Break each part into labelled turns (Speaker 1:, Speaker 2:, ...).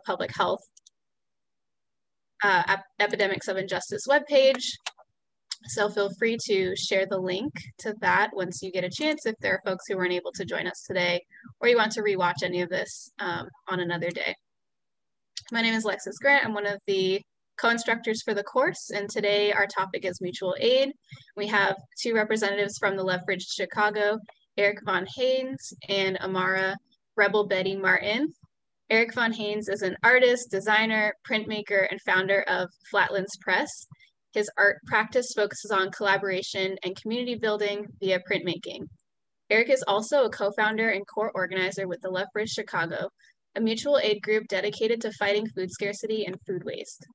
Speaker 1: public health Epidemics of Injustice webpage. So feel free to share the link to that once you get a chance if there are folks who weren't able to join us today or you want to rewatch any of this on another day. My name is Lexis Grant. I'm one of the co-instructors for the course, and today our topic is mutual aid. We have two representatives from the Lethbridge Chicago, Eric Von Haynes and Amara Rebel Betty Martin. Eric Von Haynes is an artist, designer, printmaker, and founder of Flatlands Press. His art practice focuses on collaboration and community building via printmaking. Eric is also a co-founder and core organizer with the Lethbridge Chicago, a mutual aid group dedicated to fighting food scarcity and food waste.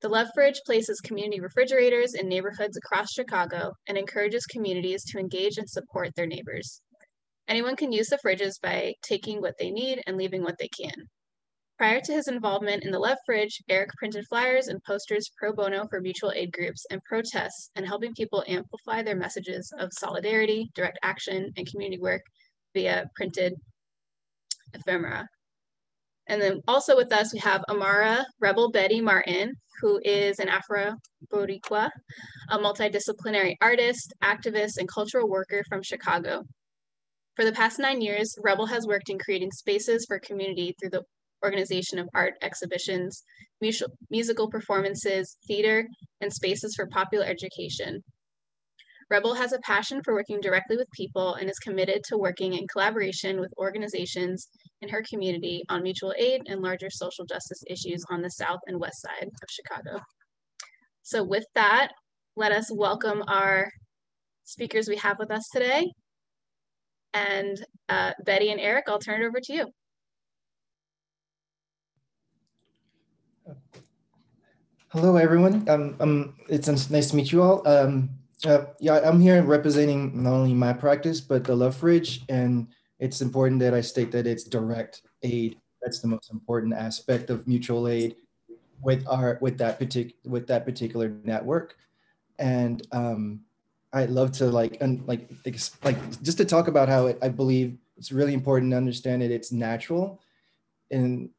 Speaker 1: The Lethbridge places community refrigerators in neighborhoods across Chicago and encourages communities to engage and support their neighbors. Anyone can use the fridges by taking what they need and leaving what they can. Prior to his involvement in the Lethbridge, Eric printed flyers and posters pro bono for mutual aid groups and protests and helping people amplify their messages of solidarity, direct action, and community work via printed ephemera. And then also with us, we have Amara Rebel Betty Martin, who is an Afro-Boricua, a multidisciplinary artist, activist, and cultural worker from Chicago. For the past 9 years, Rebel has worked in creating spaces for community through the organization of art exhibitions, musical performances, theater, and spaces for popular education. Rebel has a passion for working directly with people and is committed to working in collaboration with organizations in her community on mutual aid and larger social justice issues on the south and west side of Chicago. So with that, let us welcome our speakers we have with us today. And Betty and Eric, I'll turn it over to you.
Speaker 2: Hello, everyone. It's nice to meet you all. Yeah, I'm here representing not only my practice, but the Lethbridge, and it's important that I state that it's direct aid. That's the most important aspect of mutual aid with that particular network. And I'd love to just to talk about how I believe it's really important to understand that it's natural. In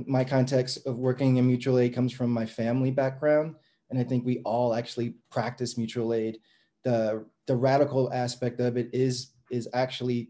Speaker 2: my context of working in mutual aid comes from my family background. And I think we all actually practice mutual aid. The radical aspect of it is actually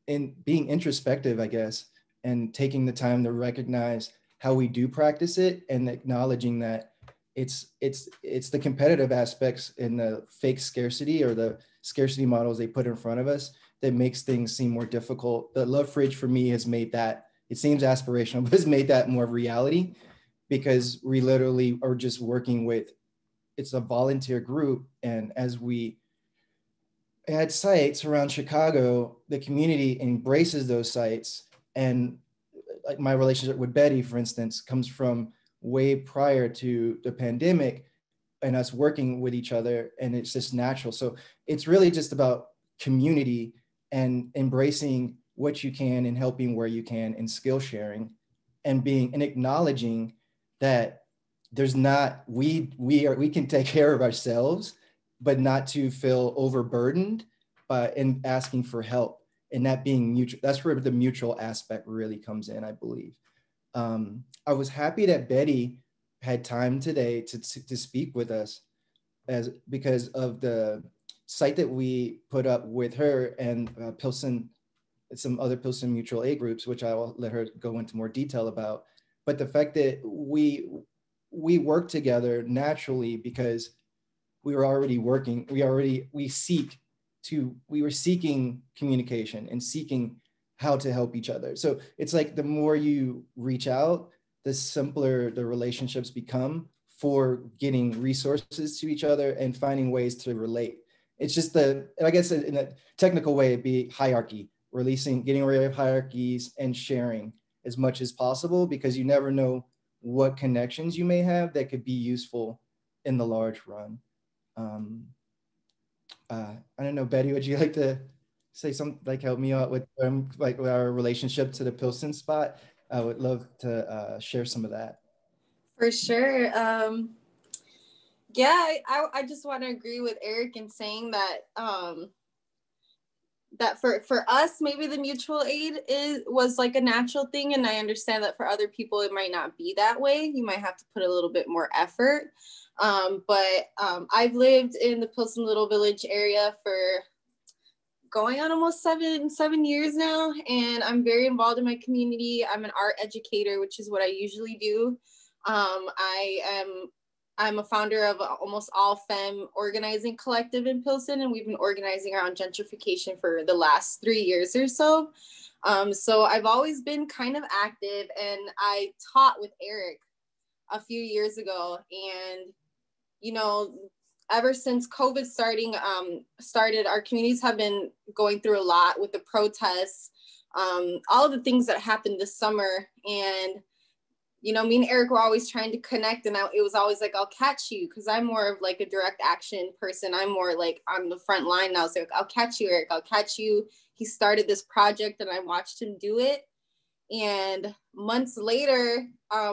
Speaker 2: in being introspective, I guess, and taking the time to recognize how we do practice it and acknowledging that it's the competitive aspects in the fake scarcity or the scarcity models they put in front of us that makes things seem more difficult. The Lethbridge for me has made that, it seems aspirational, but has made that more reality because we literally are just working with, it's a volunteer group. And as we add sites around Chicago, the community embraces those sites. And like my relationship with Betty, for instance, comes from way prior to the pandemic and us working with each other, and it's just natural. So it's really just about community and embracing what you can and helping where you can and skill sharing and acknowledging that there's not, we can take care of ourselves, but not to feel overburdened in asking for help, and that being mutual. That's where the mutual aspect really comes in, I believe. I was happy that Betty had time today to speak with us because of the site that we put up with her and Pilsen, some other Pilsen mutual aid groups, which I will let her go into more detail about. But the fact that we work together naturally because we were already working, we were seeking communication and seeking how to help each other. So it's like the more you reach out, the simpler the relationships become for getting resources to each other and finding ways to relate. It's just I guess in a technical way, it'd be hierarchy, getting rid of hierarchies and sharing as much as possible, because you never know what connections you may have that could be useful in the large run. I don't know, Betty, would you like to say something, like help me out with with our relationship to the Pilsen spot? I would love to share some of that.
Speaker 3: For sure. Yeah, I just want to agree with Eric in saying that that for us, maybe the mutual aid was like a natural thing. And I understand that for other people, it might not be that way. You might have to put a little bit more effort. But I've lived in the Pilsen Little Village area for going on almost seven years now. And I'm very involved in my community. I'm an art educator, which is what I usually do. I'm a founder of almost all femme organizing collective in Pilsen, and we've been organizing around gentrification for the last 3 years or so. So I've always been kind of active, and I taught with Eric a few years ago. And, you know, ever since COVID started, our communities have been going through a lot with the protests, all of the things that happened this summer. And you know, me and Eric were always trying to connect, and it was always like, I'll catch you, because I'm more of like a direct action person. I'm more like on the front line. And I was like, I'll catch you, Eric, I'll catch you. He started this project and I watched him do it. And months later,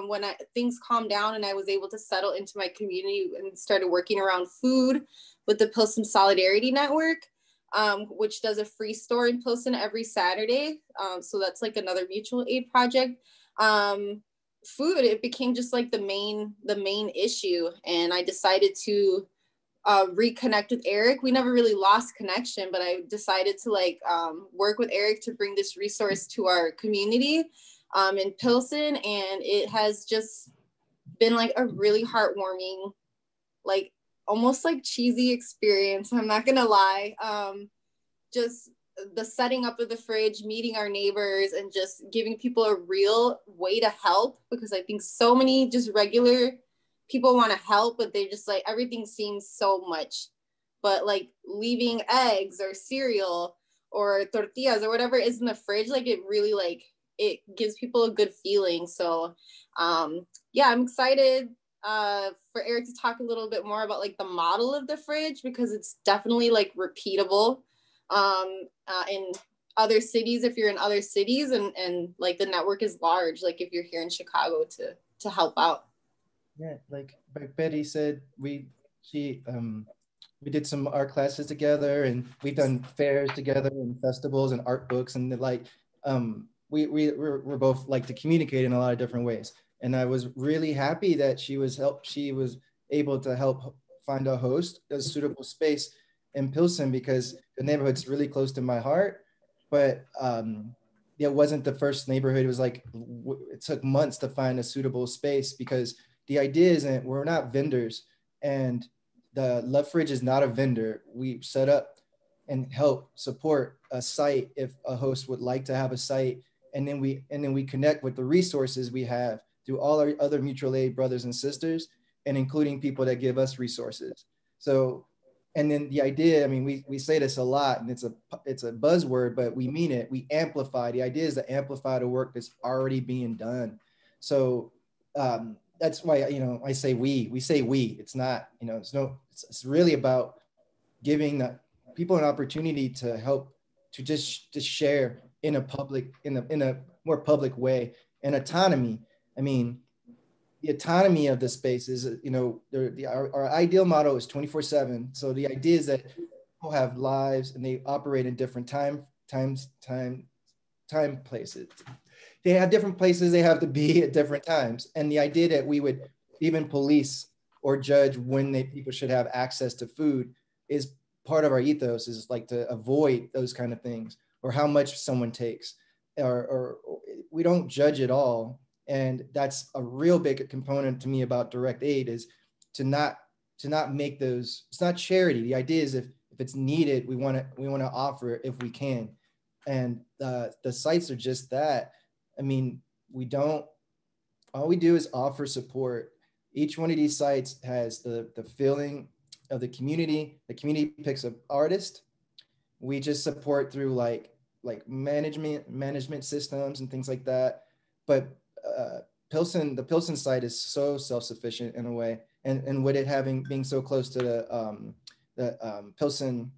Speaker 3: when things calmed down and I was able to settle into my community and started working around food with the Pilsen Solidarity Network, which does a free store in Pilsen every Saturday. So that's like another mutual aid project. Food, it became just like the main issue, and I decided to reconnect with Eric. We never really lost connection, but I decided to like work with Eric to bring this resource to our community in Pilsen, and it has just been like a really heartwarming, like almost like cheesy experience. I'm not gonna lie. Just the setting up of the fridge, meeting our neighbors, and just giving people a real way to help, because I think so many just regular people want to help, but they just like, everything seems so much, but like leaving eggs or cereal or tortillas or whatever is in the fridge, like it really like, it gives people a good feeling. So yeah, I'm excited for Eric to talk a little bit more about like the model of the fridge, because it's definitely like repeatable in other cities, if you're in other cities, and like the network is large, like if you're here in Chicago to help out.
Speaker 2: Yeah, like Betty said, we did some art classes together, and we've done fairs together and festivals and art books, and like we're both like to communicate in a lot of different ways. And I was really happy that she was able to help find a host, a suitable space in Pilsen, because the neighborhood's really close to my heart. But it wasn't the first neighborhood. It was like, it took months to find a suitable space, because the idea isn't, we're not vendors, and the Love Fridge is not a vendor. We set up and help support a site if a host would like to have a site, and then we connect with the resources we have through all our other mutual aid brothers and sisters, and including people that give us resources. So, and then the idea, I mean, we say this a lot, and it's a buzzword, but we mean it. We amplify. The idea is to amplify the work that's already being done. So that's why, you know, I say we say we. It's not, you know, it's really about giving people an opportunity to help, to share in a more public way, and autonomy. I mean, the autonomy of the space is, you know, our ideal model is 24/7. So the idea is that people have lives and they operate in different time places. They have different places they have to be at different times. And the idea that we would even police or judge when people should have access to food is part of our ethos, is like to avoid those kind of things, or how much someone takes, or we don't judge at all. And that's a real big component to me about direct aid, is to not make those, it's not charity. The idea is if it's needed, we want to offer it if we can. And the sites are just that. I mean, all we do is offer support. Each one of these sites has the feeling of the community. The community picks an artist. We just support through like management systems and things like that. But the Pilsen site is so self-sufficient in a way, and with it being so close to the Pilsen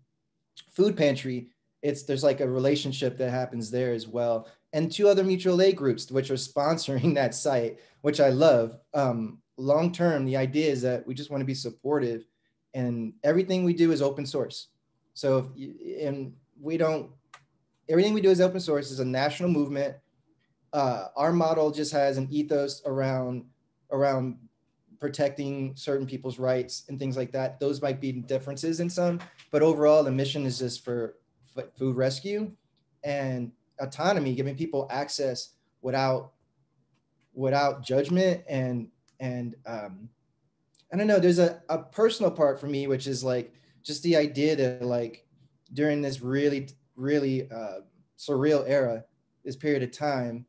Speaker 2: food pantry, there's like a relationship that happens there as well. And 2 other mutual aid groups which are sponsoring that site, which I love. Long term, the idea is that we just want to be supportive, and everything we do is open source. So and we don't everything we do is open source. Is a national movement. Our model just has an ethos around protecting certain people's rights and things like that. Those might be differences in some, but overall the mission is just for food rescue and autonomy, giving people access without judgment. And I don't know, there's a personal part for me, which is like just the idea that like during this really surreal era, this period of time,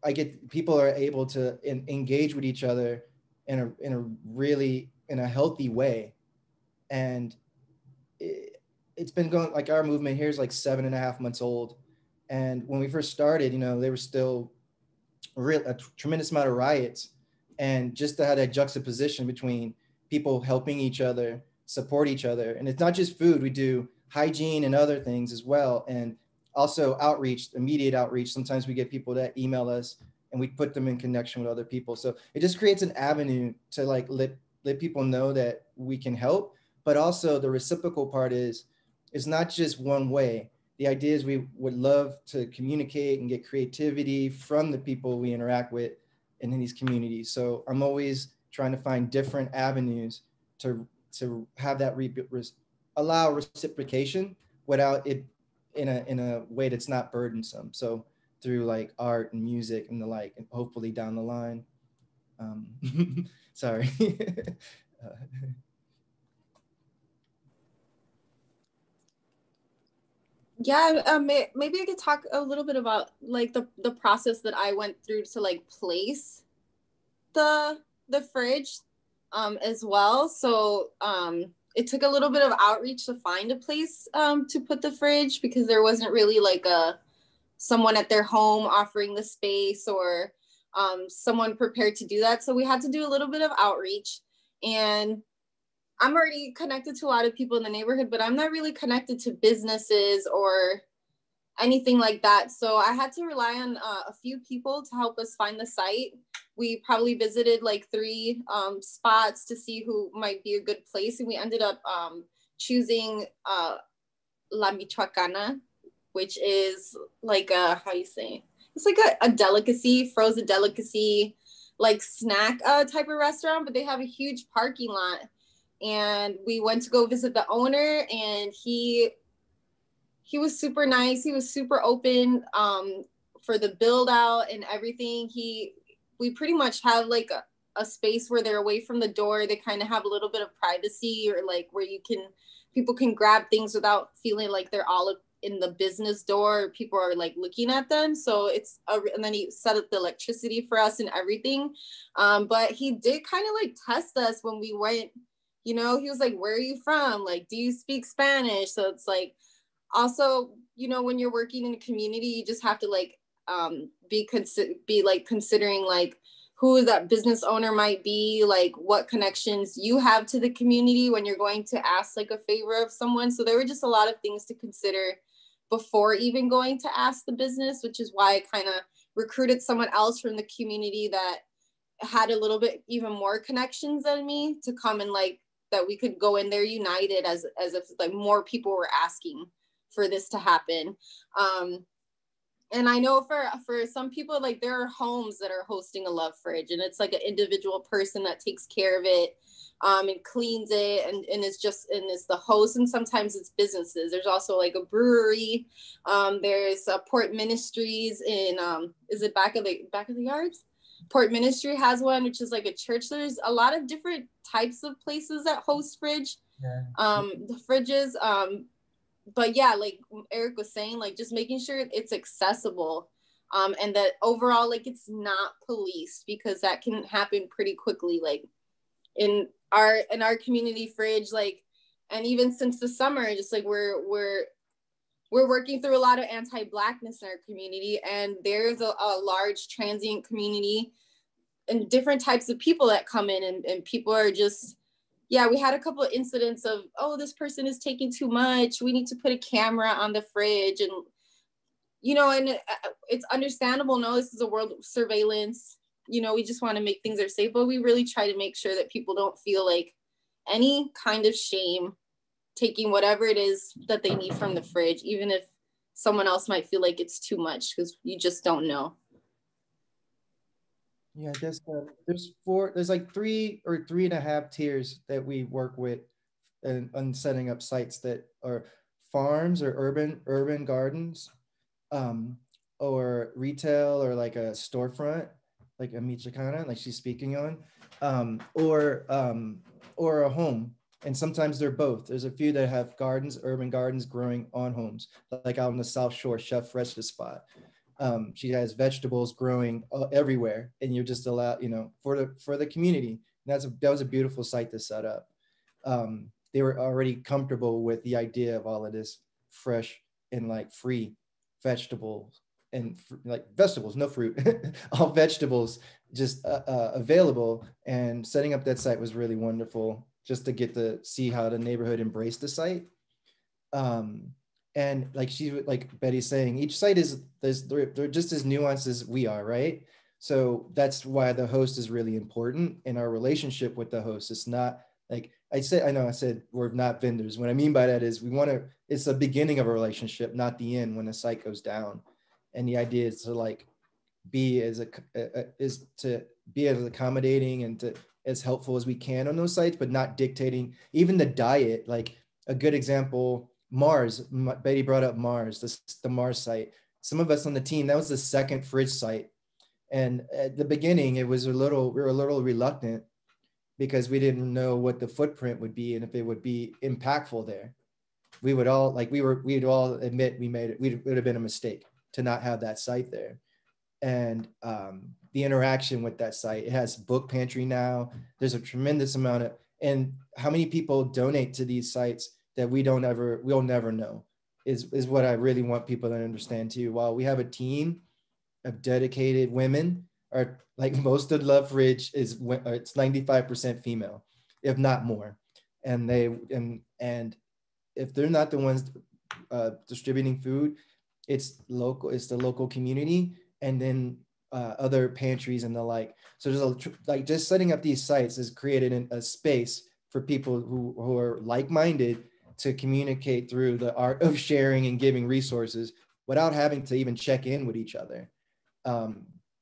Speaker 2: I get people are able to engage with each other in a healthy way. And it's been going, like our movement here is like 7.5 months old. And when we first started, you know, there were still a tremendous amount of riots. And just to have that juxtaposition between people helping each other, support each other. And it's not just food, we do hygiene and other things as well. And also outreach, immediate outreach. Sometimes we get people that email us and we put them in connection with other people. So it just creates an avenue to like let people know that we can help. But also the reciprocal part is not just one way. The idea is we would love to communicate and get creativity from the people we interact with in these communities. So I'm always trying to find different avenues to have that allow reciprocation without it in a way that's not burdensome. So through like art and music and the like, and hopefully down the line. Sorry.
Speaker 3: Yeah, maybe I could talk a little bit about like the process that I went through to like place the fridge as well. So it took a little bit of outreach to find a place to put the fridge, because there wasn't really like someone at their home offering the space, or someone prepared to do that. So we had to do a little bit of outreach. And I'm already connected to a lot of people in the neighborhood, but I'm not really connected to businesses or anything like that. So I had to rely on a few people to help us find the site. We probably visited like 3 spots to see who might be a good place. And we ended up choosing La Michoacana, which is like how you say? It's like a delicacy, frozen delicacy, like snack type of restaurant, but they have a huge parking lot. And we went to go visit the owner, and he was super nice. He was super open for the build out and everything. We pretty much have like a space where they're away from the door. They kind of have a little bit of privacy, or like where people can grab things without feeling like they're all in the business door. People are like looking at them. So and then he set up the electricity for us and everything. But he did kind of like test us when we went, you know, he was like, where are you from? Like, do you speak Spanish? So it's like, also, you know, when you're working in a community, you just have to like be like considering like who that business owner might be, like what connections you have to the community when you're going to ask like a favor of someone. So there were just a lot of things to consider before even going to ask the business, which is why I kind of recruited someone else from the community that had a little bit even more connections than me to come, and like that we could go in there united as if like more people were asking for this to happen. And I know for some people, like there are homes that are hosting a love fridge, and it's like an individual person that takes care of it and cleans it, and is the host. And sometimes it's businesses. There's also like a brewery. There's Port Ministries in is it back of the yards? Port Ministry has one, which is like a church. There's a lot of different types of places that host the fridges. But yeah, like Eric was saying, like just making sure it's accessible, and that overall, like it's not policed, because that can happen pretty quickly. Like in our community fridge, like, and even since the summer, just like we're working through a lot of anti-Blackness in our community, and there's a large transient community and different types of people that come in, and people are just, yeah, we had a couple of incidents of, oh, this person is taking too much. We need to put a camera on the fridge. And, you know, and it's understandable. No, this is a world of surveillance. You know, we just want to make things are safe, but we really try to make sure that people don't feel like any kind of shame taking whatever it is that they need from the fridge, even if someone else might feel like it's too much because you just don't know.
Speaker 2: Yeah, there's like 3 or 3.5 tiers that we work with and setting up sites that are farms or urban gardens, um, or retail, or like a storefront, like a Michikana, like she's speaking on, or a home. And sometimes they're both. There's a few that have gardens, urban gardens growing on homes, like out on the South Shore, Chef Fresh's spot. She has vegetables growing everywhere, and you're just allowed, for the community. And that was a beautiful site to set up. They were already comfortable with the idea of all of this fresh and like free vegetables and like vegetables, no fruit, all vegetables just available. And setting up that site was really wonderful, just to get to see how the neighborhood embraced the site. And like Betty's saying, each site they're just as nuanced as we are, right? So that's why the host is really important in our relationship with the host. It's not like I said we're not vendors. What I mean by that is it's the beginning of a relationship, not the end when the site goes down. And the idea is to like is to be as accommodating and to as helpful as we can on those sites, but not dictating even the diet. Like a good example, Mars. Betty brought up Mars, the Mars site. Some of us on the team, that was the second fridge site, and at the beginning, we were a little reluctant because we didn't know what the footprint would be and if it would be impactful there. We'd all admit it would have been a mistake to not have that site there. And the interaction with that site, it has book pantry now. There's a tremendous amount of, and how many people donate to these sites that we'll never know is what I really want people to understand too. While we have a team of dedicated women, or like most of Love Fridge it's 95% female, if not more. And if they're not the ones distributing food, it's the local community, and then other pantries and the like. So there's just setting up these sites has created a space for people who are like-minded to communicate through the art of sharing and giving resources without having to even check in with each other.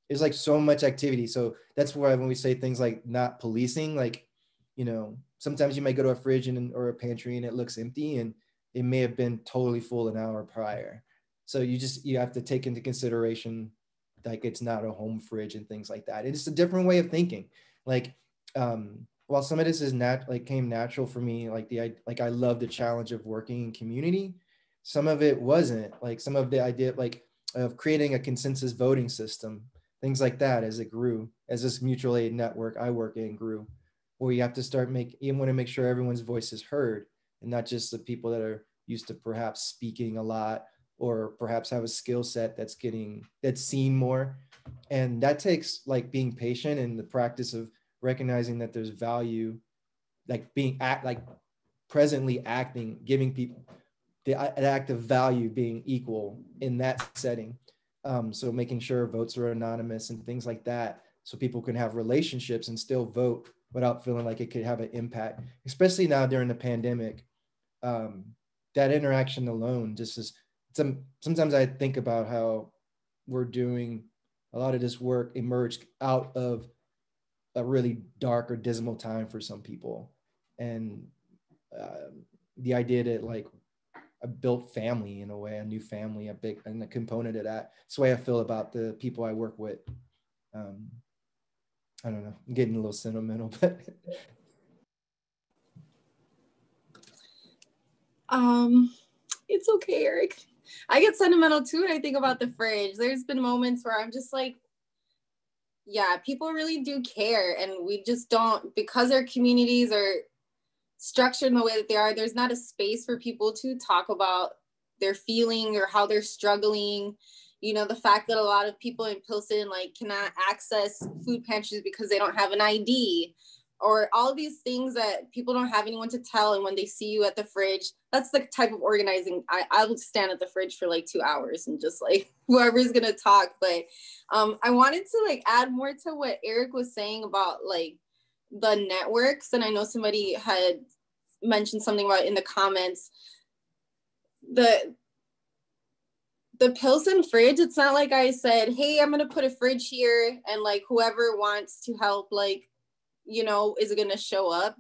Speaker 2: There's like so much activity. So that's why when we say things like not policing, like, sometimes you might go to a fridge or a pantry and it looks empty and it may have been totally full an hour prior. So you have to take into consideration like it's not a home fridge and things like that. It's a different way of thinking. Like, while some of this came natural for me, I love the challenge of working in community. Some of it wasn't. Like some of the idea of creating a consensus voting system, things like that, as it grew, as this mutual aid network I work in grew, where you have to you want to make sure everyone's voice is heard and not just the people that are used to perhaps speaking a lot or perhaps have a skill set that's seen more. And that takes like being patient and the practice of recognizing that there's value, like presently acting, giving people the act of value being equal in that setting. So making sure votes are anonymous and things like that, so people can have relationships and still vote without feeling like it could have an impact, especially now during the pandemic. That interaction alone just is, sometimes I think about how we're doing a lot of this work emerged out of a really dark or dismal time for some people. And the idea that like a built family in a way, a new family, and a component of that. It's the way I feel about the people I work with. I don't know, I'm getting a little sentimental, but.
Speaker 3: It's okay, Eric. I get sentimental too when I think about the fridge. There's been moments where I'm just like, yeah, people really do care. And we just don't, because our communities are structured in the way that they are, there's not a space for people to talk about their feeling or how they're struggling. The fact that a lot of people in Pilsen cannot access food pantries because they don't have an ID, or all of these things that people don't have anyone to tell. And when they see you at the fridge, that's the type of organizing. I would stand at the fridge for 2 hours and just whoever's gonna talk. But I wanted to add more to what Eric was saying about the networks. And I know somebody had mentioned something about in the comments, the Pilsen fridge, it's not like I said, hey, I'm gonna put a fridge here and like whoever wants to help, like, you know, is gonna show up.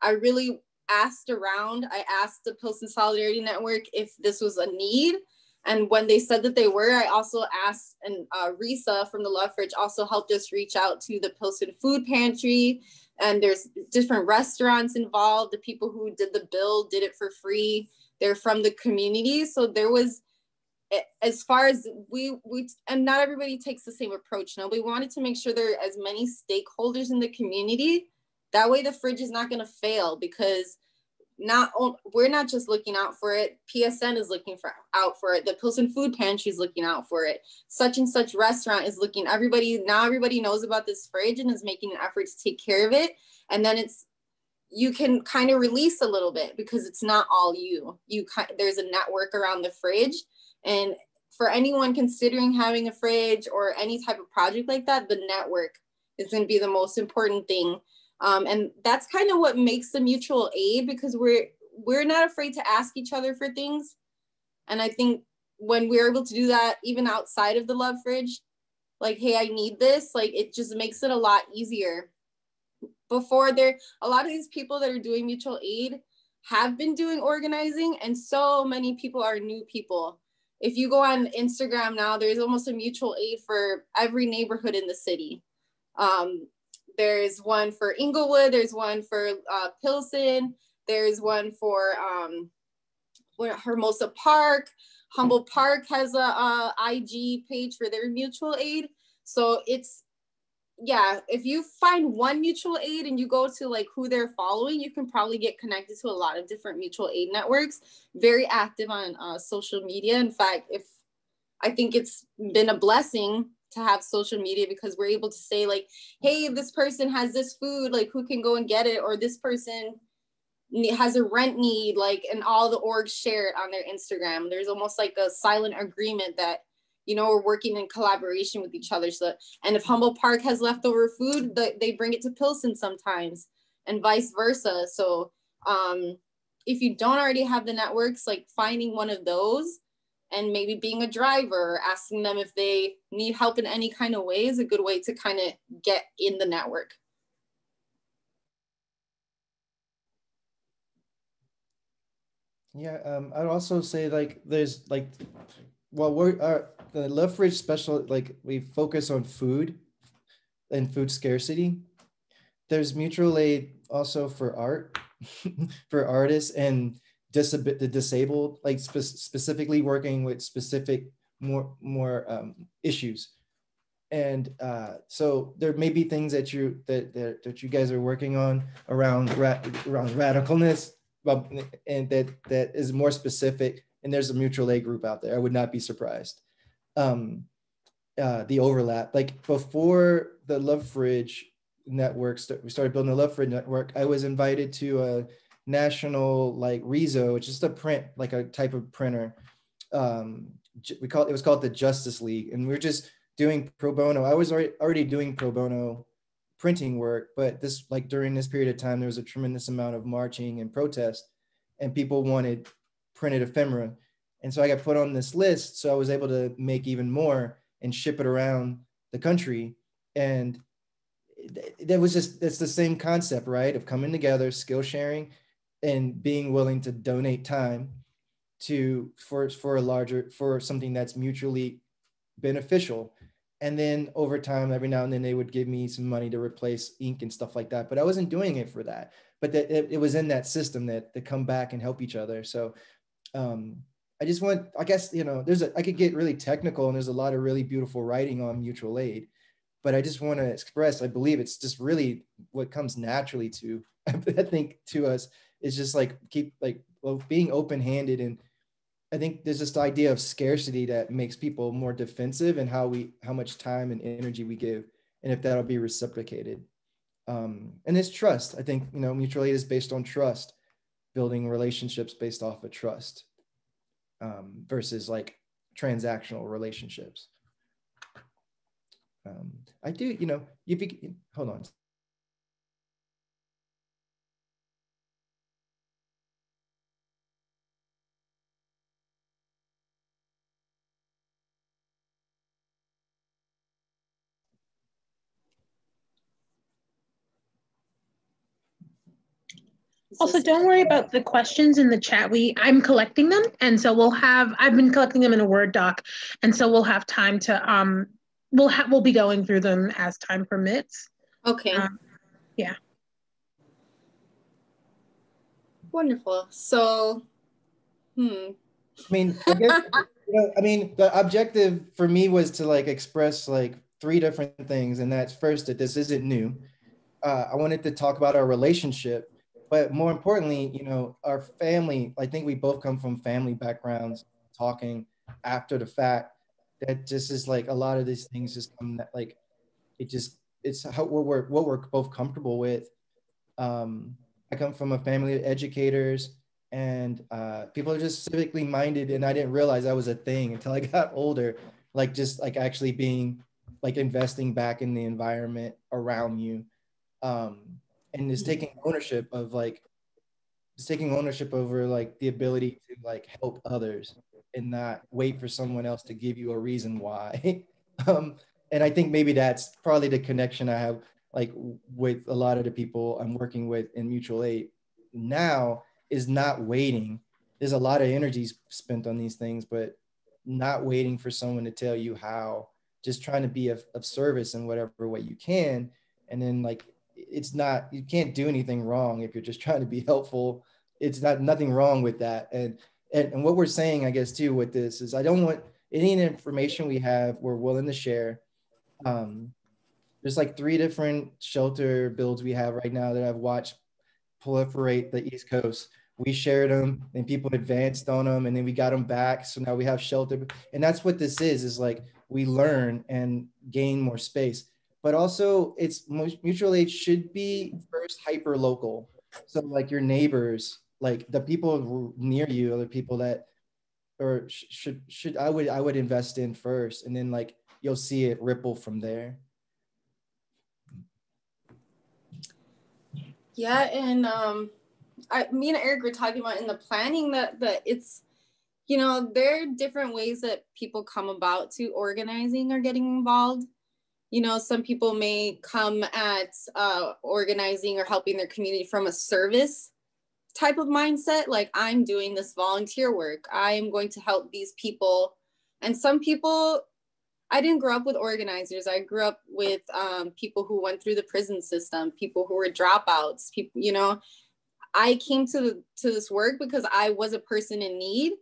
Speaker 3: I really asked around. I asked the Pilsen Solidarity Network if this was a need. And when they said that they were, I also asked, and Risa from the Love Fridge also helped us reach out to the Pilsen Food Pantry. And there's different restaurants involved. The people who did the bill did it for free. They're from the community. So there was, as far as we and not everybody takes the same approach. No, we wanted to make sure there are as many stakeholders in the community. That way the fridge is not going to fail, because we're not just looking out for it. PSN is looking out for it. The Pilsen Food Pantry is looking out for it. Such and such restaurant is looking. Everybody knows about this fridge and is making an effort to take care of it. And then you can kind of release a little bit, because it's not all you. There's a network around the fridge. And for anyone considering having a fridge or any type of project like that, the network is going to be the most important thing. And that's kind of what makes the mutual aid, because we're not afraid to ask each other for things. And I think when we're able to do that, even outside of the Love Fridge, like, hey, I need this, like, it just makes it a lot easier. Before, a lot of these people that are doing mutual aid have been doing organizing, and so many people are new people. If you go on Instagram now, there's almost a mutual aid for every neighborhood in the city. There's one for Inglewood, there's one for Pilsen, there's one for Hermosa Park. Humboldt Park has a IG page for their mutual aid. So if you find one mutual aid and you go to like who they're following, you can probably get connected to a lot of different mutual aid networks. Very active on social media. In fact, I think it's been a blessing to have social media, because we're able to say like, hey, this person has this food, like who can go and get it? Or this person has a rent need, like, and all the orgs share it on their Instagram. There's almost like a silent agreement that, you know, we're working in collaboration with each other. So, and if Humboldt Park has leftover food, they bring it to Pilsen sometimes, and vice versa. So if you don't already have the networks, like finding one of those and maybe being a driver, asking them if they need help in any kind of way is a good way to kind of get in the network.
Speaker 2: Yeah, I'd also say like there's like, well, the Love Fridge special, like we focus on food and food scarcity. There's mutual aid also for art, for artists and the disabled, like specifically working with specific more issues. And so there may be things that you guys are working on around radicalness, and that is more specific. And there's a mutual aid group out there. I would not be surprised. The overlap, like before the Love Fridge network, we started building the Love Fridge network. I was invited to a national like Rezo, which is a print, like a type of printer. It was called the Justice League, and we are just doing pro bono. I was already doing pro bono printing work, but this, like during this period of time, there was a tremendous amount of marching and protest, and people wanted printed ephemera. And so I got put on this list. So I was able to make even more and ship it around the country. And that's the same concept, right? Of coming together, skill sharing, and being willing to donate time for something that's mutually beneficial. And then over time, every now and then they would give me some money to replace ink and stuff like that. But I wasn't doing it for that. But that it was in that system that they come back and help each other. So I just want, I guess, you know, I could get really technical, and there's a lot of really beautiful writing on mutual aid. But I just want to express, I believe it's just really what comes naturally to, I think, to us is just like being open-handed. And I think there's this idea of scarcity that makes people more defensive in how much time and energy we give, and if that'll be reciprocated. And it's trust. I think, you know, mutual aid is based on trust, building relationships based off of trust, versus like transactional relationships. I do, you know, hold on.
Speaker 4: Also, don't worry about the questions in the chat. I'm collecting them, and so I've been collecting them in a Word doc, and so we'll have time to we'll be going through them as time permits.
Speaker 3: Okay.
Speaker 4: Yeah.
Speaker 3: Wonderful. So,
Speaker 2: I mean, I guess, I mean, the objective for me was to like express like three different things. And that's first, that this isn't new. I wanted to talk about our relationship, but more importantly, our family. I think we both come from family backgrounds, talking after the fact, that just is like a lot of these things just come that like, it's how what we're both comfortable with. I come from a family of educators, and people are just civically minded, and I didn't realize that was a thing until I got older. Like just like actually being like investing back in the environment around you, um, and just taking ownership of like just taking ownership over like the ability to like help others and not wait for someone else to give you a reason why. um, and I think maybe that's probably the connection I have like with a lot of the people I'm working with in mutual aid now, is not waiting. There's a lot of energy spent on these things, but not waiting for someone to tell you how, just trying to be of service in whatever way you can. And then like, it's not, you can't do anything wrong if you're just trying to be helpful. It's not nothing wrong with that. And what we're saying, I guess, too, with this is I don't want any information we have, we're willing to share. There's like 3 different shelter builds we have right now that I've watched proliferate the East Coast. We shared them and people advanced on them, and then we got them back. So now we have shelter. And that's what this is like we learn and gain more space. But also, it's mutual aid should be first hyper local. So like your neighbors, like the people near you, are the people that or should I would invest in first, and then like you'll see it ripple from there.
Speaker 3: yeah, and me and Eric were talking about in the planning that it's, there are different ways that people come about to organizing or getting involved. Some people may come at organizing or helping their community from a service type of mindset, like I'm doing this volunteer work, I am going to help these people. And some people, I didn't grow up with organizers. I grew up with people who went through the prison system, people who were dropouts, people, I came to this work because I was a person in need,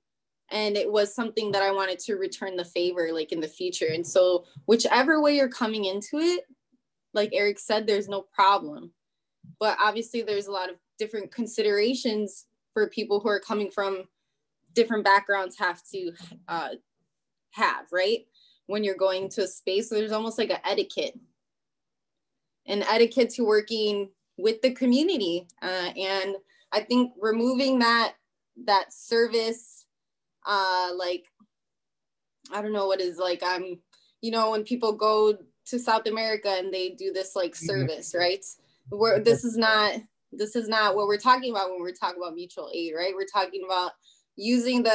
Speaker 3: and it was something that I wanted to return the favor like in the future. And so whichever way you're coming into it, like Eric said, there's no problem. But obviously there's a lot of different considerations for people who are coming from different backgrounds have to have, right? When you're going to a space, so there's almost like an etiquette to working with the community. And I think removing that service, like, I don't know what is like, when people go to South America and they do this like service, right? This is not what we're talking about when we're talking about mutual aid, right? We're talking about using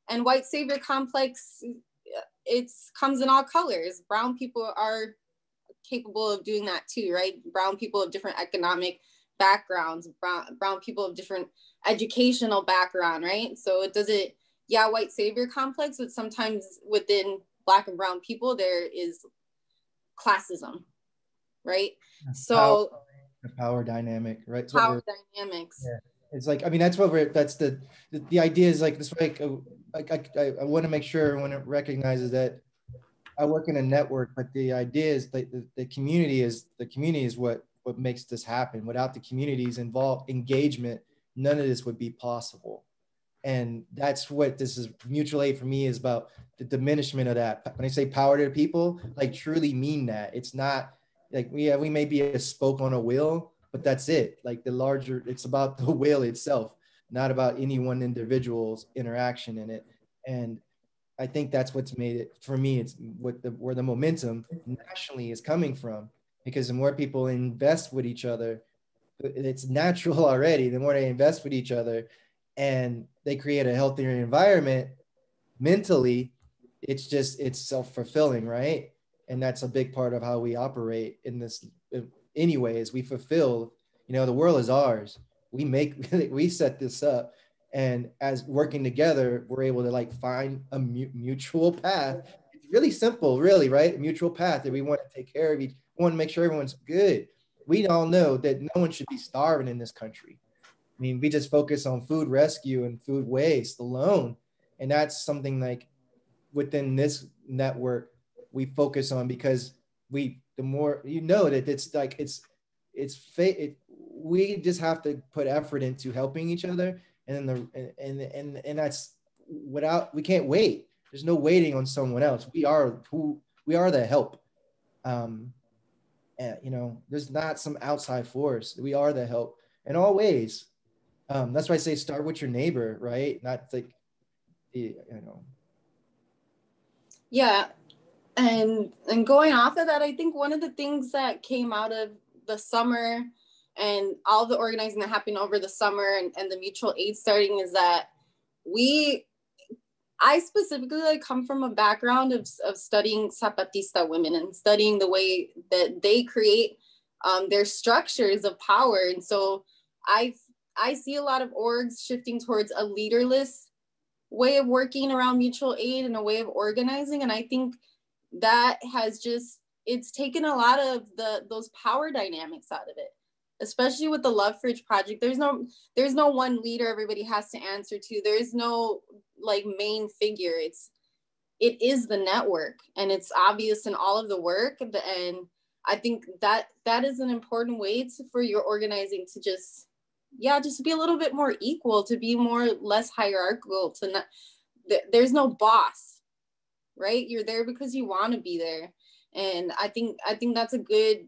Speaker 3: and white savior complex, it comes in all colors. Brown people are capable of doing that too, right? Brown people of different economic backgrounds, brown people of different educational background, right? So it doesn't, white savior complex, but sometimes within Black and brown people, there is classism, right? So
Speaker 2: the power dynamic, right?
Speaker 3: Power dynamics.
Speaker 2: Yeah. It's like, I mean, that's what that's the idea is like this, like I want to make sure everyone recognizes that I work in a network, but the idea is that the community is what makes this happen. Without the community's involved engagement, none of this would be possible. And that's what this is. Mutual aid for me is about the diminishment of that. When I say power to the people, like truly mean that. It's not like we may be a spoke on a wheel, but that's it. Like it's about the wheel itself, not about any one individual's interaction in it. And I think that's what's made it, for me, it's where the momentum nationally is coming from, because the more people invest with each other, it's natural already. The more they invest with each other and they create a healthier environment mentally, it's self-fulfilling, right? And that's a big part of how we operate in this anyway, is we fulfill, the world is ours. we set this up, and as working together, we're able to like find a mutual path. It's really simple, really, right? A mutual path that we want to take care of each, we want to make sure everyone's good. We all know that no one should be starving in this country. I mean, we just focus on food rescue and food waste alone. And that's something like within this network we focus on, because the more that it's like we just have to put effort into helping each other, and then and that's we can't wait. There's no waiting on someone else. We are the help. And, there's not some outside force. We are the help in all ways. That's why I say start with your neighbor, right? Not like
Speaker 3: Yeah. And going off of that, I think one of the things that came out of the summer and all the organizing that happened over the summer and the mutual aid starting is that I specifically like come from a background of studying Zapatista women and studying the way that they create their structures of power. And so I see a lot of orgs shifting towards a leaderless way of working around mutual aid and a way of organizing. And I think that has it's taken a lot of those power dynamics out of it, especially with the Love Fridge project. There's no one leader everybody has to answer to. There's no like main figure. It is the network, and it's obvious in all of the work. And I think that is an important way for your organizing to just be a little bit more equal, to be less hierarchical, to not, there's no boss, right? You're there because you want to be there. And I think that's a good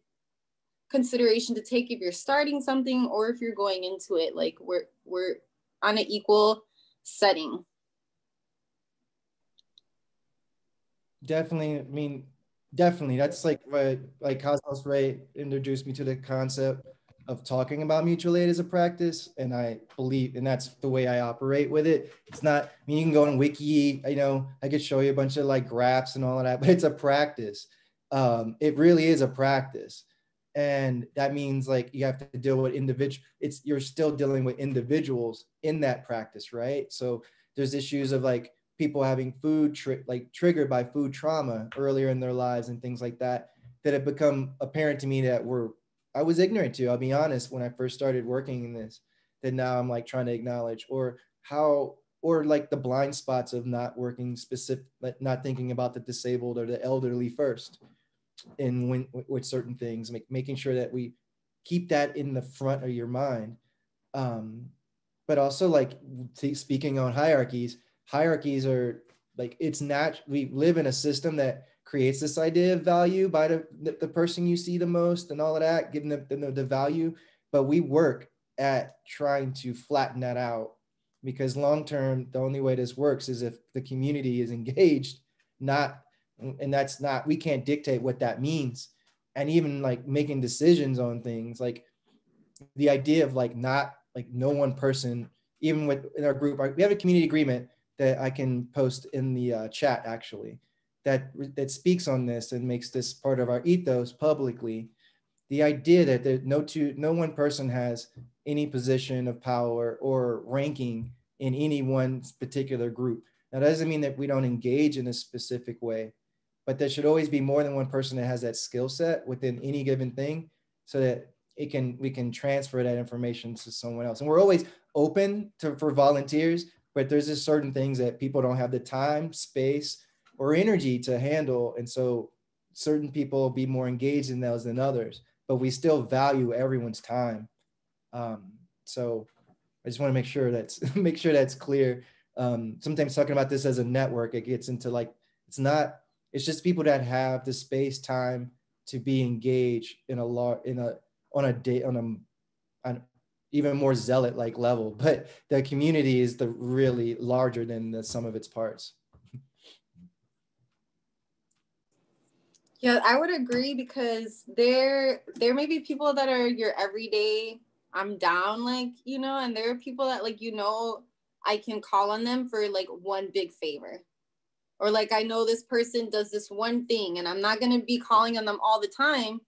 Speaker 3: consideration to take if you're starting something or if you're going into it. Like we're on an equal setting.
Speaker 2: Definitely. I mean, definitely. That's like Cosmos Ray introduced me to the concept of talking about mutual aid as a practice. And I believe, and that's the way I operate with it. It's not, I mean, you can go on Wiki, I could show you a bunch of like graphs and all of that, but it's a practice. It really is a practice. And that means like you have to deal with you're still dealing with individuals in that practice, right? So there's issues of like people having food triggered by food trauma earlier in their lives and things like that have become apparent to me that I was ignorant to. I'll be honest, when I first started working in this, that now I'm like trying to acknowledge, or like the blind spots of not working not thinking about the disabled or the elderly first with certain things, making sure that we keep that in the front of your mind. But also like speaking on hierarchies are like, we live in a system that creates this idea of value by the person you see the most and all of that, giving them the value. But we work at trying to flatten that out, because long-term, the only way this works is if the community is engaged, we can't dictate what that means. And even like making decisions on things, like the idea of like not like no one person, even in our group, we have a community agreement that I can post in the chat actually, that speaks on this and makes this part of our ethos publicly. The idea that no one person has any position of power or ranking in any one particular group. Now, that doesn't mean that we don't engage in a specific way, but there should always be more than one person that has that skill set within any given thing, so that we can transfer that information to someone else. And we're always open for volunteers, but there's just certain things that people don't have the time, space, or energy to handle. And so certain people will be more engaged in those than others, but we still value everyone's time. So I just want to make sure that's clear. Sometimes talking about this as a network, it gets into like, it's just people that have the space, time to be engaged on an even more zealot like level, but the community is the really larger than the sum of its parts.
Speaker 3: Yeah, I would agree, because there may be people that are your everyday, I'm down, like, and there are people that like, I can call on them for like one big favor, or like, I know this person does this one thing and I'm not going to be calling on them all the time,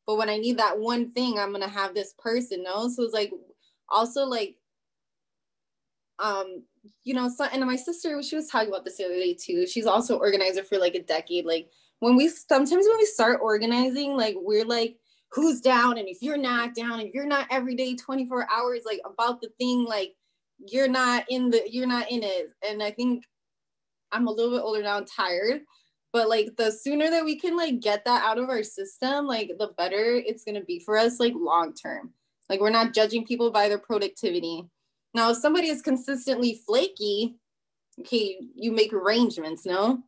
Speaker 3: but when I need that one thing, I'm going to have this person. So it's like, also like, you know, so, and my sister, she was talking about this the other day too. She's also organizer for like a decade. Like sometimes when we start organizing, like we're like, who's down? And if you're not down, if you're not every day, 24 hours, like about the thing, like you're not in it. And I think I'm a little bit older now and tired, but like the sooner that we can like get that out of our system, like the better it's going to be for us, like long term. Like we're not judging people by their productivity. Now, if somebody is consistently flaky, okay, you make arrangements, no?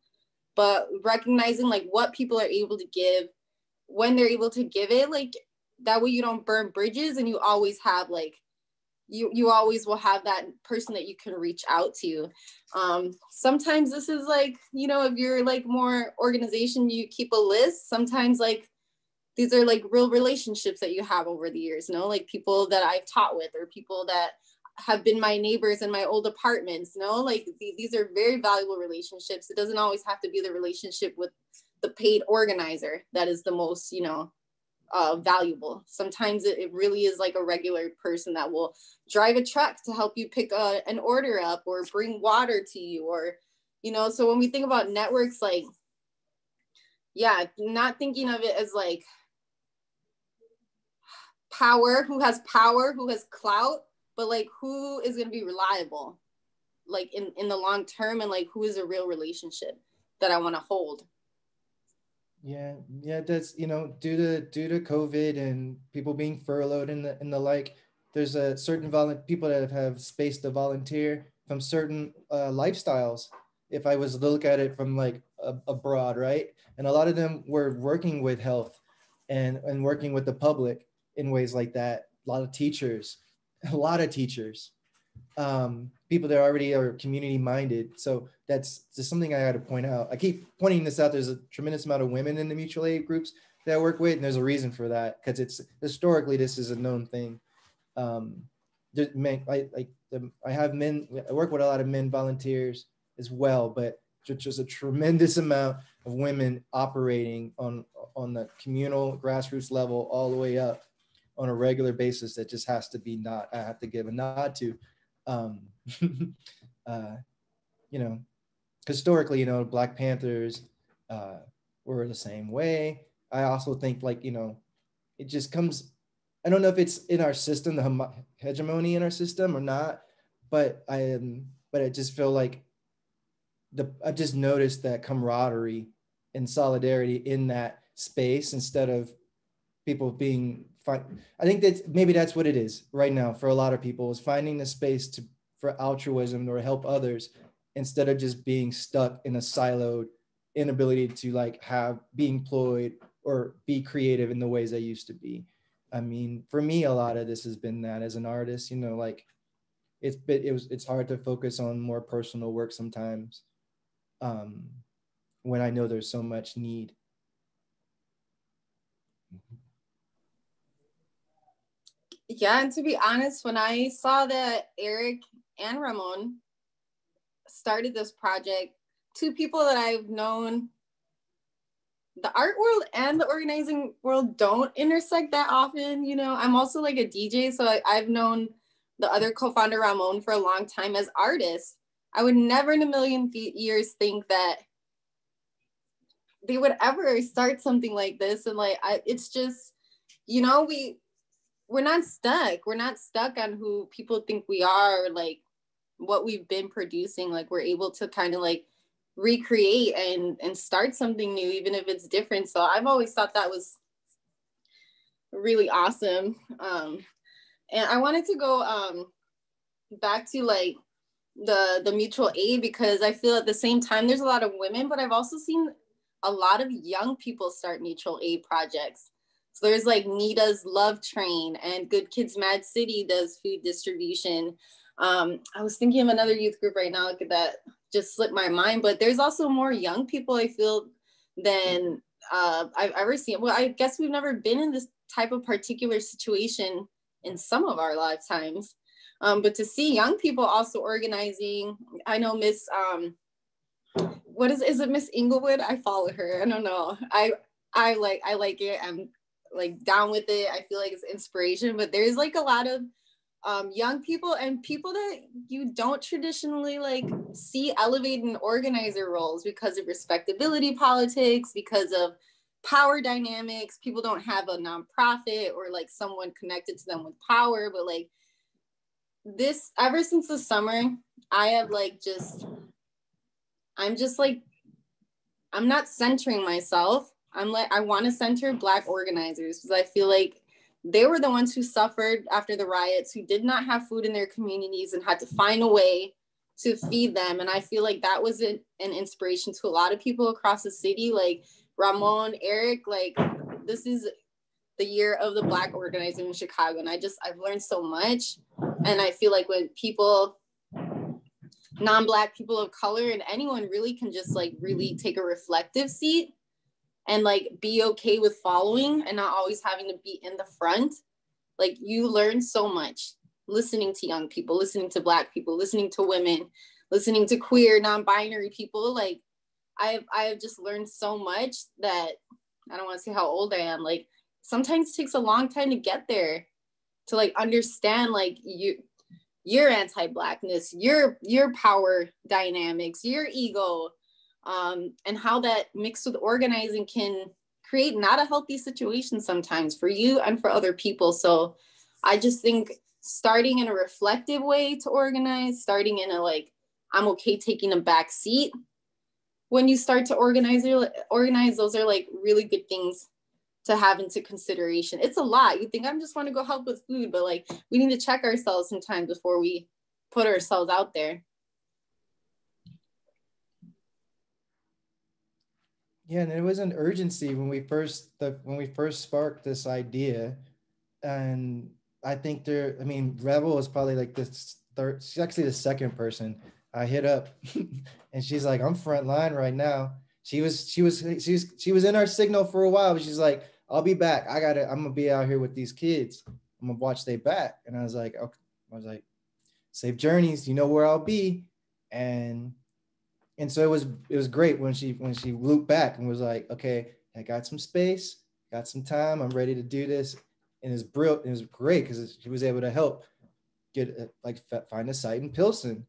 Speaker 3: But recognizing like what people are able to give, when they're able to give it, like that way you don't burn bridges, and you always have like, you always will have that person that you can reach out to. Sometimes this is like, you know, if you're like more organization, you keep a list. Sometimes like these are like real relationships that you have over the years, you know, like people that I've taught with, or people that have been my neighbors in my old apartments, you know, like these are very valuable relationships. It doesn't always have to be the relationship with the paid organizer that is the most, you know, valuable. Sometimes it really is like a regular person that will drive a truck to help you pick an order up, or bring water to you, or, you know, so when we think about networks, like, yeah, not thinking of it as like who has clout, but like who is going to be reliable, like in the long term, and like who is a real relationship that I want to hold.
Speaker 2: Yeah, that's, you know, due to COVID and people being furloughed and the like, there's a certain people that have space to volunteer from certain lifestyles. If I was to look at it from like abroad, right? And a lot of them were working with health and working with the public in ways like that. A lot of teachers, people that already are community minded. So that's just something I got to point out. I keep pointing this out. There's a tremendous amount of women in the mutual aid groups that I work with, and there's a reason for that, because it's historically this is a known thing. Men, I have men. I work with a lot of men volunteers as well, but just a tremendous amount of women operating on the communal grassroots level all the way up on a regular basis. That just has to be I have to give a nod to. You know, historically, you know, Black Panthers were the same way. I also think, like, you know, it just comes, I don't know if it's in our system, the hegemony in our system or not, but I just feel like I've just noticed that camaraderie and solidarity in that space, instead of people being fine. I think maybe that's what it is right now for a lot of people, is finding the space for altruism or help others, instead of just being stuck in a siloed inability to like be employed or be creative in the ways I used to be. I mean, for me, a lot of this has been that as an artist, you know, like it's hard to focus on more personal work sometimes, when I know there's so much need.
Speaker 3: Yeah, and to be honest, when I saw that Eric and Ramon started this project, two people that I've known, the art world and the organizing world don't intersect that often. You know, I'm also like a DJ, so I've known the other co-founder, Ramon, for a long time as artists. I would never in a million years think that they would ever start something like this. And like, it's just, you know, we're not stuck. We're not stuck on who people think we are, or like what we've been producing. Like we're able to kind of like recreate and start something new, even if it's different. So I've always thought that was really awesome. And I wanted to go back to like the mutual aid, because I feel at the same time there's a lot of women, but I've also seen a lot of young people start mutual aid projects. So there's like Nita's Love Train, and Good Kids Mad City does food distribution. I was thinking of another youth group right now that just slipped my mind, but there's also more young people, I feel, than I've ever seen. Well, I guess we've never been in this type of particular situation in some of our lifetimes. But to see young people also organizing, I know Miss, what is it Miss Inglewood? I follow her. I don't know. I like it. I'm like down with it. I feel like it's inspiration, but there's like a lot of young people and people that you don't traditionally like see elevated in organizer roles because of respectability politics, because of power dynamics. People don't have a nonprofit or like someone connected to them with power, but like this, ever since the summer, I have like I'm not centering myself. I'm like, I want to center Black organizers because I feel like they were the ones who suffered after the riots, who did not have food in their communities and had to find a way to feed them. And I feel like that was an inspiration to a lot of people across the city, like Ramon, Eric, like this is the year of the Black organizer in Chicago. And I've learned so much. And I feel like when people, non-Black people of color and anyone really can just like really take a reflective seat and like be okay with following and not always having to be in the front. Like you learn so much listening to young people, listening to Black people, listening to women, listening to queer, non-binary people. Like I have just learned so much that I don't want to say how old I am. Like sometimes it takes a long time to get there, to like understand like your anti-Blackness, your power dynamics, your ego, and how that mixed with organizing can create not a healthy situation sometimes for you and for other people. So I just think starting in a reflective way to organize, starting in a like, I'm okay taking a back seat when you start to organize, those are like really good things to have into consideration. It's a lot. You think I just want to go help with food, but like we need to check ourselves sometimes before we put ourselves out there.
Speaker 2: Yeah, and there was an urgency when we first sparked this idea, and I think Rebel was probably like this third. She's actually the second person I hit up, and she's like, "I'm front line right now." She was in our signal for a while, but she's like, "I'll be back. I'm gonna be out here with these kids. I'm gonna watch they back." And I was like, "Okay." "Safe journeys. You know where I'll be," and so it was great when she looped back and was like, "Okay, I got some space, got some time, I'm ready to do this." And it's brilliant. It was great because she was able to help get find a site in Pilsen.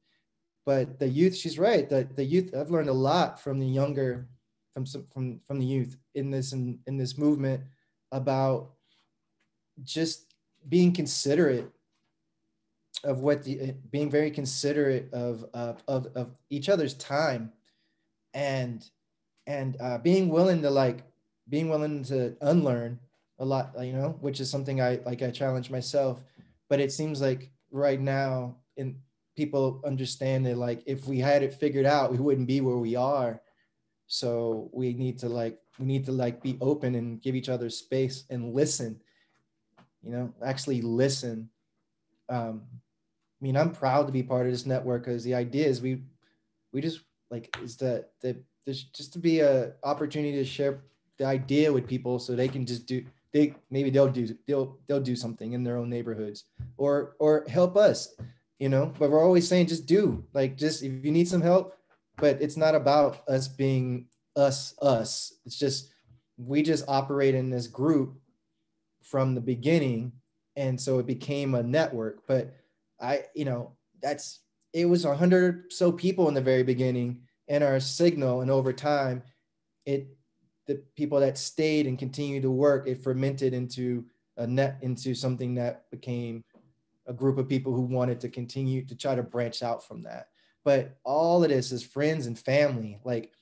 Speaker 2: But the youth, she's right. The youth, I've learned a lot from the younger, from the youth in this movement about just being considerate of being very considerate of each other's time, and being willing to unlearn a lot, which is something I challenge myself. But it seems like right now, people understand that like if we had it figured out, we wouldn't be where we are. So we need to be open and give each other space and listen. Actually listen. I'm proud to be part of this network because the idea is we just is that there's just to be a opportunity to share the idea with people so they can just they'll do something in their own neighborhoods or help us, but we're always saying just if you need some help, but it's not about us being us. It's just, we just operate in this group from the beginning. And so it became a network, but it was 100 so people in the very beginning in our signal. And over time, the people that stayed and continued to work, it fermented into something that became a group of people who wanted to continue to try to branch out from that. But all of this is friends and family, like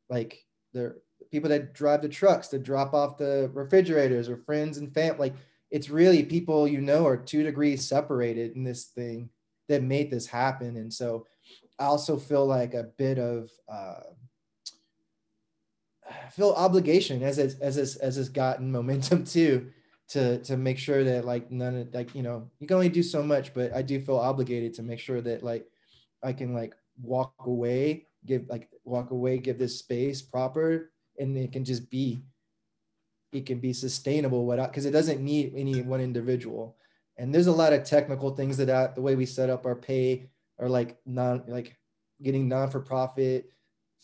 Speaker 2: the people that drive the trucks, that drop off the refrigerators, or friends and family. Like it's really people, are 2 degrees separated in this thing that made this happen. And so I also feel like a bit of feel obligation as it's gotten momentum too, to make sure that none of you can only do so much, but I do feel obligated to make sure that I can walk away, give this space proper, and it can be sustainable because it doesn't need any one individual. And there's a lot of technical things that the way we set up our pay, or getting non-for-profit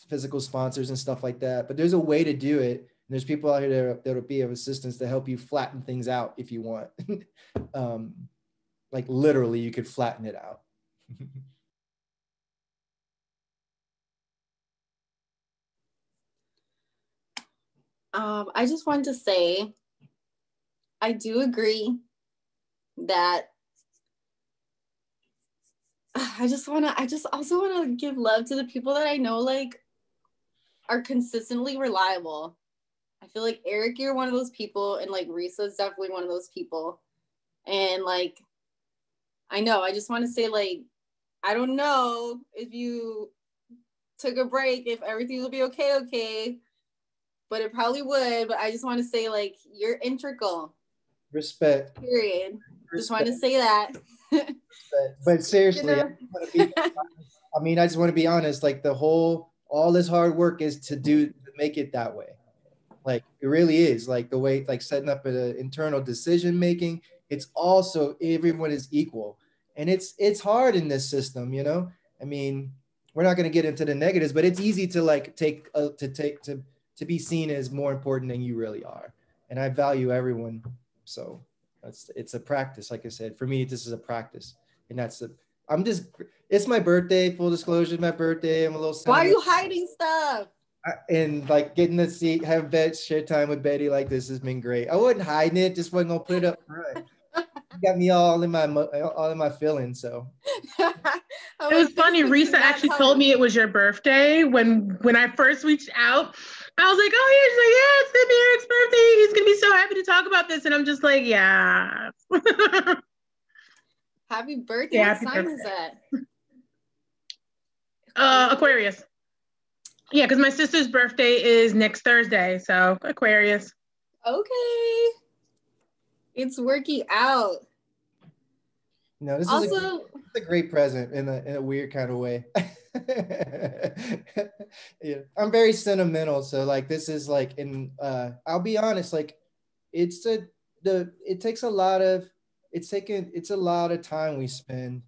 Speaker 2: physical sponsors and stuff like that. But there's a way to do it. And there's people out here that'll be of assistance to help you flatten things out if you want. like literally you could flatten it out.
Speaker 3: I just wanted to say, I do agree that I just also want to give love to the people that I know, like, are consistently reliable. I feel like Eric, you're one of those people, and like Risa is definitely one of those people. And like, I know, I just want to say, like, I don't know if you took a break, if everything will be okay, but it probably would. But I just want to say, like, you're integral.
Speaker 2: Respect.
Speaker 3: Period.
Speaker 2: Respect.
Speaker 3: Just want to say that.
Speaker 2: But seriously,
Speaker 3: You know?
Speaker 2: I just want to be honest, like all this hard work is to make it that way. Like it really is, like the way, like setting up an internal decision making, it's also everyone is equal. And it's hard in this system, you know? I mean, we're not going to get into the negatives, but it's easy to like to be seen as more important than you really are. And I value everyone. So it's a practice. Like I said, for me, this is a practice. And it's my birthday, full disclosure, my birthday. I'm a little
Speaker 3: Why are
Speaker 2: sentimental.
Speaker 3: you hiding stuff?
Speaker 2: And like getting to have share time with Betty like this has been great. I wasn't hiding it, just wasn't gonna put it up front. You got me all in my feelings. So
Speaker 4: it was funny. Risa actually told me it was your birthday when I first reached out. I was like, oh yeah, she's like, yeah, it's Eric's birthday. He's gonna be so happy to talk about this, and I'm just like, yeah.
Speaker 3: Happy birthday!
Speaker 4: Yeah,
Speaker 3: what sign is that?
Speaker 4: Aquarius. Yeah, because my sister's birthday is next Thursday, so Aquarius.
Speaker 3: Okay, it's working out.
Speaker 2: No, this is a great present in a weird kind of way. Yeah, I'm very sentimental, so like this is like I'll be honest, like it's a lot of time we spend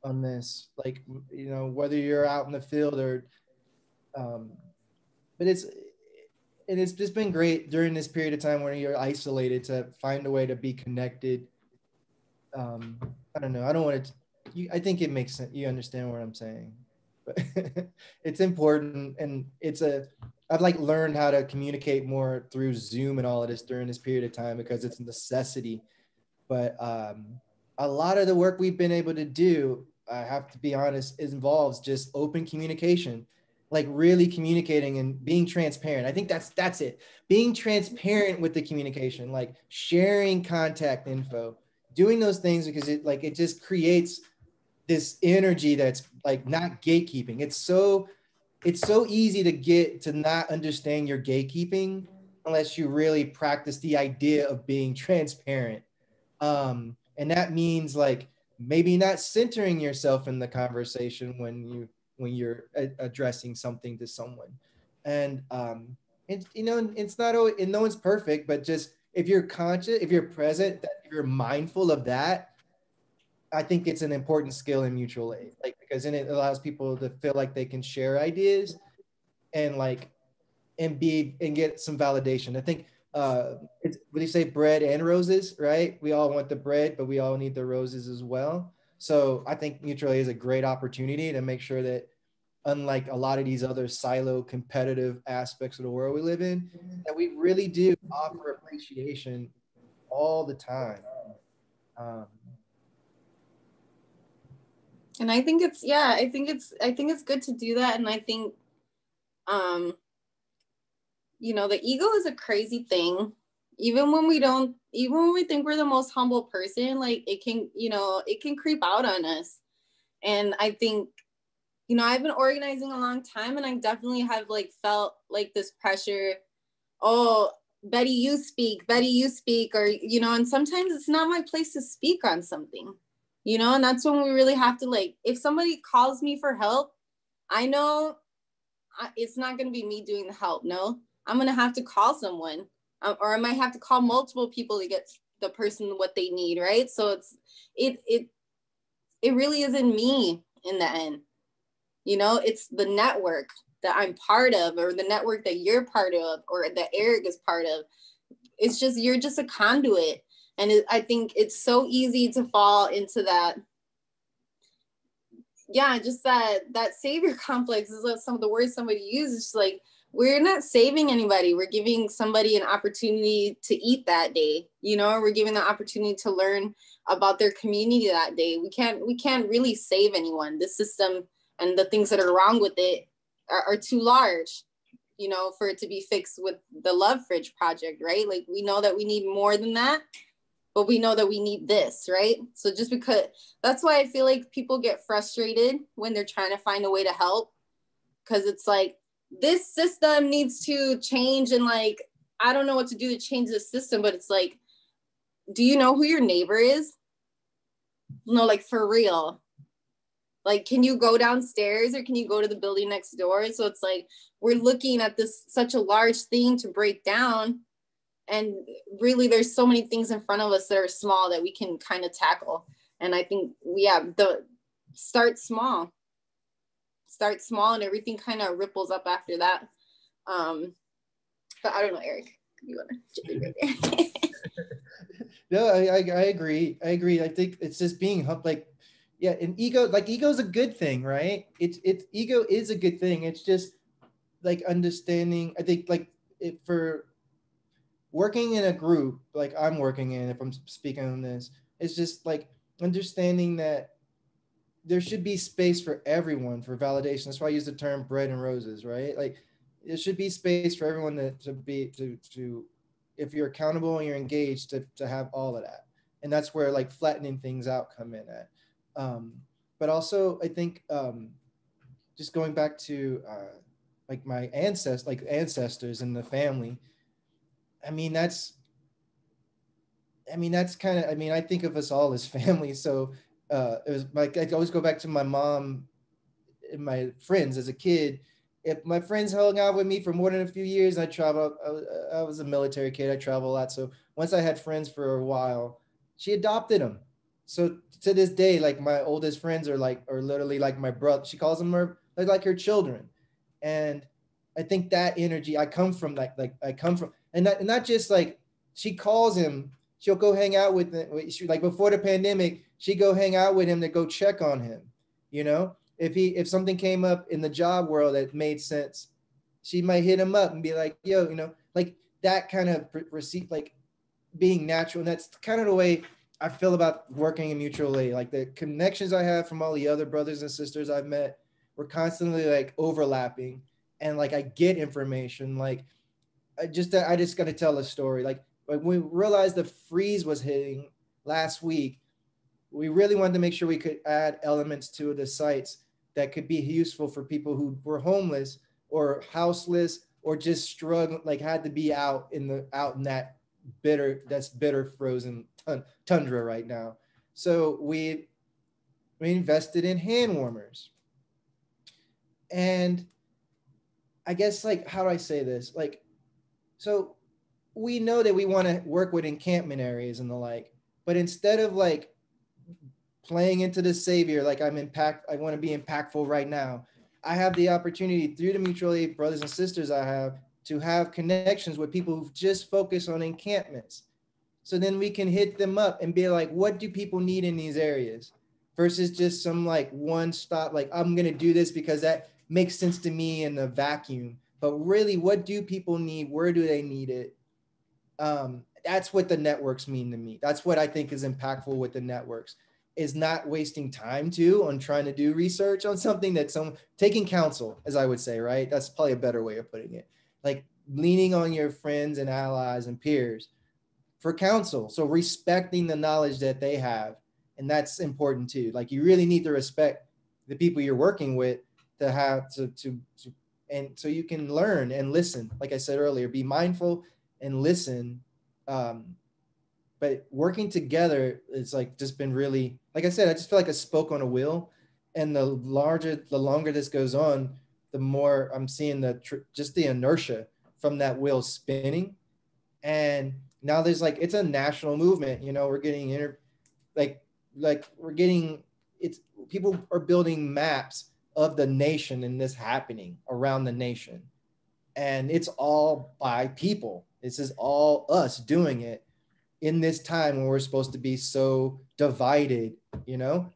Speaker 2: on this, like, you know, whether you're out in the field or but it's just been great during this period of time when you're isolated to find a way to be connected. I don't know. I don't want to. I think it makes sense. You understand what I'm saying, but it's important, and I've like learned how to communicate more through Zoom and all of this during this period of time because it's a necessity. But a lot of the work we've been able to do, I have to be honest, involves just open communication, like really communicating and being transparent. I think that's it. Being transparent with the communication, like sharing contact info, doing those things because it just creates this energy that's like not gatekeeping. It's so easy to get to not understand your gatekeeping unless you really practice the idea of being transparent. And that means like maybe not centering yourself in the conversation when you're addressing something to someone. And you know, it's not always, and no one's perfect, but just if you're conscious, if you're present, if you're mindful of that, I think it's an important skill in mutual aid, like because then it allows people to feel like they can share ideas and like and get some validation. I think it's what do you say, bread and roses, right? We all want the bread, but we all need the roses as well. So I think mutual aid is a great opportunity to make sure that, unlike a lot of these other silo competitive aspects of the world we live in, that we really do offer appreciation all the time.
Speaker 3: And I think I think it's good to do that. And I think, you know, the ego is a crazy thing. Even when we think we're the most humble person, like it can creep out on us. And I think, you know, I've been organizing a long time, and I definitely have like felt like this pressure. Oh, Betty, you speak, or, you know, and sometimes it's not my place to speak on something, you know, and that's when we really have to, like, if somebody calls me for help, I know it's not going to be me doing the help. No, I'm going to have to call someone, or I might have to call multiple people to get the person what they need. Right. So it really isn't me in the end. You know, it's the network that I'm part of, or the network that you're part of, or that Eric is part of. It's just, you're just a conduit. And I think it's so easy to fall into that. Yeah, just that savior complex is what some of the words somebody uses. It's like, we're not saving anybody. We're giving somebody an opportunity to eat that day. You know, we're giving the opportunity to learn about their community that day. We can't really save anyone. The system and the things that are wrong with it are too large, you know, for it to be fixed with the Love Fridge project, right? Like, we know that we need more than that, but we know that we need this, right? So just because, that's why I feel like people get frustrated when they're trying to find a way to help, because it's like, this system needs to change, and like, I don't know what to do to change the system. But it's like, do you know who your neighbor is? No, like, for real. Like, can you go downstairs, or can you go to the building next door? So it's like, we're looking at this such a large thing to break down, and really there's so many things in front of us that are small that we can kind of tackle. And I think we have the start small, and everything kind of ripples up after that. But I don't know, Eric, you want to right there?
Speaker 2: No, I agree. I think it's just being like, yeah, and ego is a good thing, right? It's ego is a good thing. It's just like understanding. I think like for working in a group like I'm working in, if I'm speaking on this, it's just like understanding that there should be space for everyone for validation. That's why I use the term bread and roses, right? Like, there should be space for everyone to if you're accountable and you're engaged, to have all of that. And that's where like flattening things out come in at. But also I think just going back to like my ancestors and the family, I mean, that's kind of, I think of us all as family. So it was like, I always go back to my mom and my friends as a kid. If my friends hung out with me for more than a few years, I traveled, I was a military kid, I travel a lot. So once I had friends for a while, she adopted them. So to this day, like my oldest friends are literally like my brother. She calls them like her children. And I think that energy, I come from I come from, and not just like, she calls him, she'll go hang out with him. Like before the pandemic, she'd go hang out with him to go check on him. You know, if something came up in the job world that made sense, she might hit him up and be like, yo, you know, like that kind of receipt, like being natural. And that's kind of the way I feel about working in mutual aid. Like the connections I have from all the other brothers and sisters I've met, we're constantly like overlapping, and like I get information. Like I just got to tell a story. Like when we realized the freeze was hitting last week, we really wanted to make sure we could add elements to the sites that could be useful for people who were homeless or houseless or just struggling, like had to be out in that bitter frozen tundra right now. So we invested in hand warmers. And I guess, like, how do I say this? Like, so we know that we want to work with encampment areas and the like, but instead of like playing into the savior, like I want to be impactful right now, I have the opportunity through the mutual aid brothers and sisters I have to have connections with people who just focus on encampments. So then we can hit them up and be like, what do people need in these areas? Versus just some like one stop, like I'm going to do this because that makes sense to me in the vacuum. But really, what do people need? Where do they need it? That's what the networks mean to me. That's what I think is impactful with the networks, is not wasting time on trying to do research on something that taking counsel, as I would say, right? That's probably a better way of putting it. Like leaning on your friends and allies and peers for counsel. So respecting the knowledge that they have. And that's important too. Like you really need to respect the people you're working with to have to and so you can learn and listen. Like I said earlier, be mindful and listen. But working together, it's like just been really, like I said, I just feel like I spoke on a wheel. And the longer this goes on, the more I'm seeing just the inertia from that wheel spinning. And now there's like, it's a national movement, you know, we're getting we're getting, it's, people are building maps of the nation and this happening around the nation. And it's all by people. This is all us doing it. in this time when we're supposed to be so divided, you know,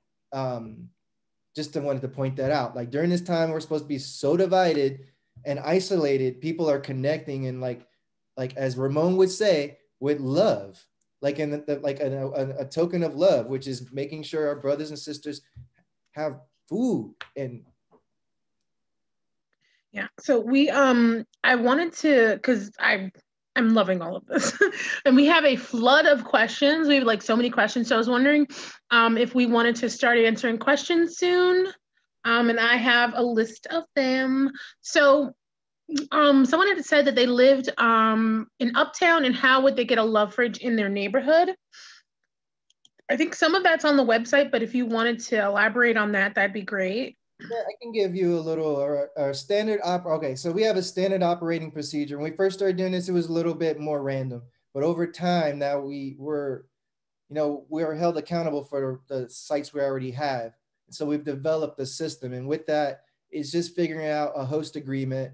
Speaker 2: just wanted to point that out. Like during this time, we're supposed to be so divided and isolated. People are connecting and like as Ramon would say, with love, like in a token of love, which is making sure our brothers and sisters have food. And
Speaker 4: yeah, so we I wanted to, because I'm loving all of this. And we have a flood of questions. We have like so many questions. So I was wondering if we wanted to start answering questions soon. And I have a list of them. So someone had said that they lived in Uptown, and how would they get a love fridge in their neighborhood? I think some of that's on the website, but if you wanted to elaborate on that, that'd be great.
Speaker 2: yeah, I can give you a little our standard okay, so we have a standard operating procedure. When we first started doing this, it was a little bit more random, but over time now we were held accountable for the sites we already have. So we've developed a system, and with that, it's just figuring out a host agreement.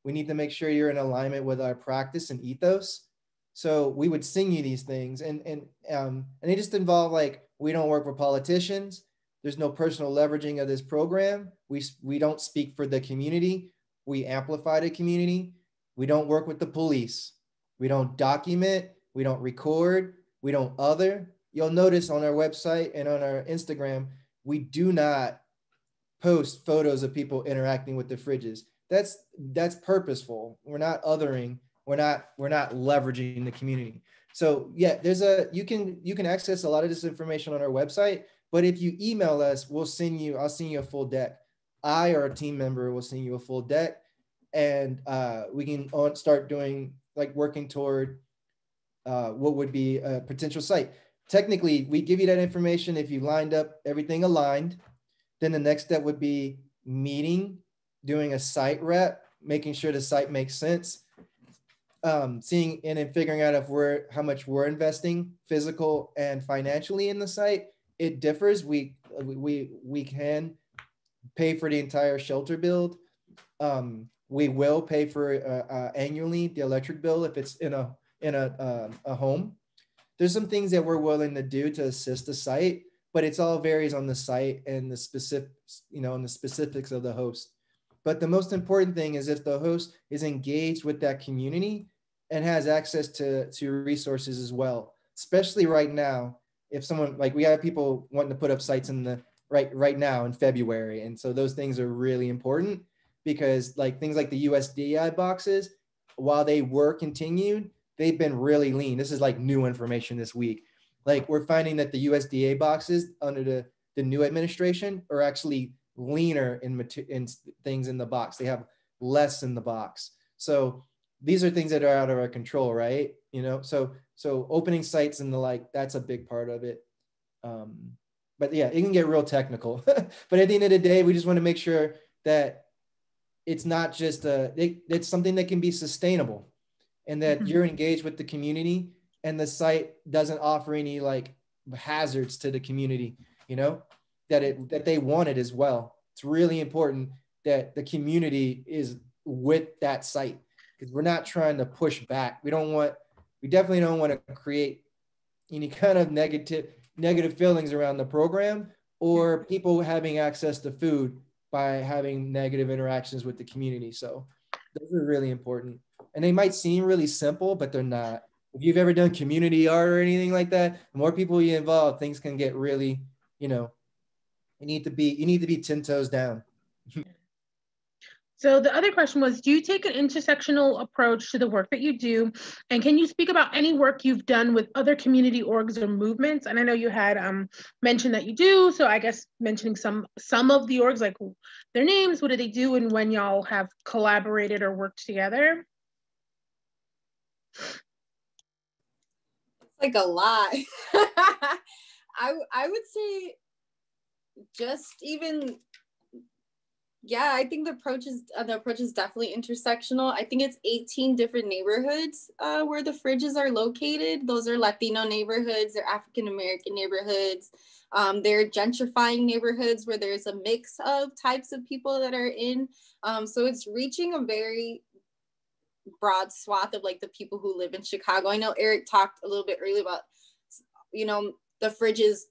Speaker 2: We need to make sure you're in alignment with our practice and ethos. So we would sing you these things, and they just involve like, we don't work for politicians. There's no personal leveraging of this program. We don't speak for the community. We amplify the community. We don't work with the police. We don't document. We don't record. We don't other. You'll notice on our website and on our Instagram, we do not post photos of people interacting with the fridges. That's purposeful. We're not othering. We're not leveraging the community. So yeah, you can access a lot of this information on our website. But if you email us, I'll send you a full deck. I or a team member will send you a full deck, and we can start doing like working toward what would be a potential site. Technically, we give you that information if you lined up everything aligned. Then the next step would be meeting, doing a site rep, making sure the site makes sense, seeing and then figuring out how much we're investing physical and financially in the site. It differs. We can pay for the entire shelter build. We will pay for annually the electric bill if it's in a home. There's some things that we're willing to do to assist the site, but it's all varies on the site and the specifics of the host. But the most important thing is if the host is engaged with that community and has access to resources as well, especially right now. If someone, like, we have people wanting to put up sites in the right now in February. And so those things are really important, because like things like the USDI boxes, while they were continued, they've been really lean. This is like new information this week. Like, we're finding that the USDA boxes under the new administration are actually leaner in things in the box. They have less in the box. So these are things that are out of our control, right? So opening sites and the like, that's a big part of it. But yeah, it can get real technical. But at the end of the day, we just want to make sure that it's not just it's something that can be sustainable, and that you're engaged with the community, and the site doesn't offer any like hazards to the community, that they want it as well. It's really important that the community is with that site, because we're not trying to push back. We definitely don't want to create any kind of negative feelings around the program, or people having access to food by having negative interactions with the community. So those are really important. And they might seem really simple, but they're not. If you've ever done community art or anything like that, the more people you involve, things can get really, you need to be 10 toes down.
Speaker 4: So the other question was, do you take an intersectional approach to the work that you do? And can you speak about any work you've done with other community orgs or movements? And I know you had mentioned that you do, so I guess mentioning some of the orgs, like their names, what do they do, and when y'all have collaborated or worked together?
Speaker 3: It's like a lot. I would say just even, yeah, I think the approach is definitely intersectional. I think it's 18 different neighborhoods where the fridges are located. Those are Latino neighborhoods, they're African-American neighborhoods, they're gentrifying neighborhoods where there's a mix of types of people that are in. So it's reaching a very broad swath of like the people who live in Chicago. I know Eric talked a little bit earlier about, you know, the fridges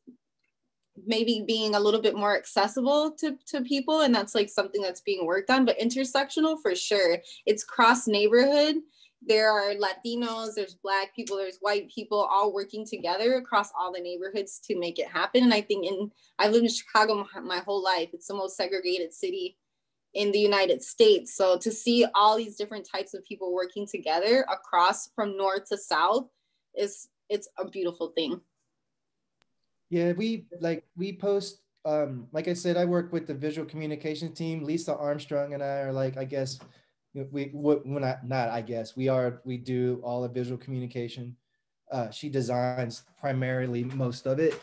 Speaker 3: maybe being a little bit more accessible to people, and that's like something that's being worked on, but intersectional for sure. It's cross neighborhood. There are Latinos, there's Black people, there's white people all working together across all the neighborhoods to make it happen. And I think I've lived in Chicago my whole life. It's the most segregated city in the United States. So to see all these different types of people working together across from north to south it's a beautiful thing.
Speaker 2: Yeah, we post, like I said, I work with the visual communication team. Lisa Armstrong and I are like, I guess, we do all the visual communication. She designs primarily most of it.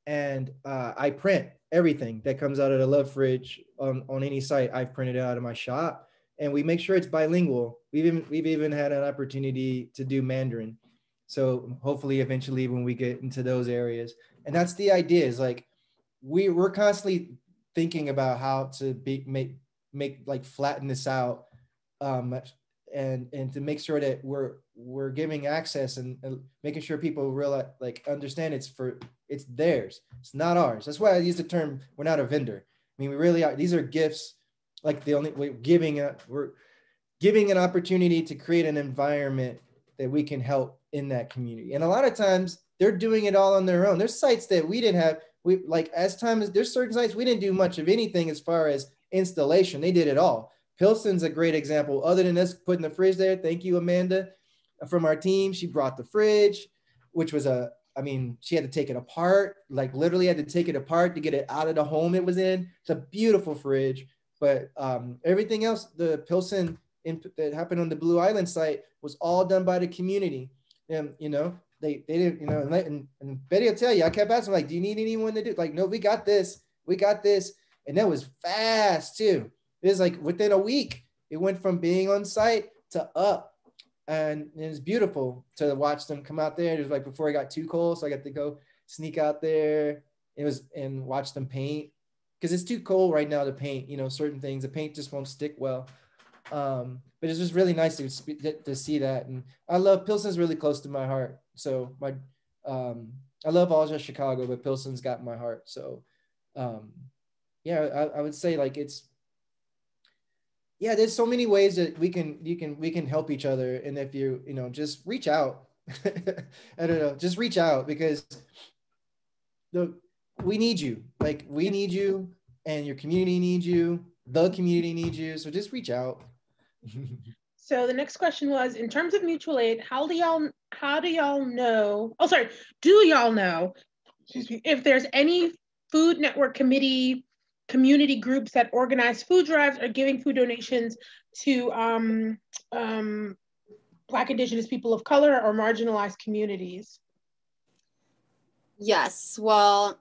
Speaker 2: And I print everything that comes out of the Love Fridge on any site. I've printed it out of my shop, and we make sure it's bilingual. We've even had an opportunity to do Mandarin. So hopefully eventually when we get into those areas, and that's the idea, is like we're constantly thinking about how to make like flatten this out, and to make sure that we're giving access and making sure people realize, like, understand it's theirs, it's not ours. That's why I use the term, we're not a vendor. I mean, we really are. These are gifts. Like, the only way we're giving an opportunity to create an environment that we can help in that community. And a lot of times they're doing it all on their own. There's sites that we didn't have. There's certain sites we didn't do much of anything as far as installation. They did it all. Pilsen's a great example. Other than us putting the fridge there, thank you, Amanda, from our team. She brought the fridge, which was she had to take it apart, like literally had to take it apart to get it out of the home it was in. It's a beautiful fridge. But everything else, the Pilsen that happened on the Blue Island site was all done by the community. And, they didn't, and Betty will tell you, I kept asking, like, do you need anyone to do? Like, no, we got this. And that was fast too. It was like within a week, it went from being on site to up. And it was beautiful to watch them come out there. It was like before it got too cold. So I got to go sneak out there. And watch them paint, because it's too cold right now to paint, certain things. The paint just won't stick well. But it's just really nice to see that. And I love Pilsen's really close to my heart. So I love all of Chicago, but Pilsen's got my heart. So I would say, like, there's so many ways that we can help each other. And if just reach out, I don't know, just reach out, because we need you. Like, we need you, and your community needs you. The community needs you. So just reach out.
Speaker 4: So the next question was, in terms of mutual aid, do y'all know, if there's any Food Network committee community groups that organize food drives or giving food donations to Black, Indigenous people of color or marginalized communities?
Speaker 3: Yes, well,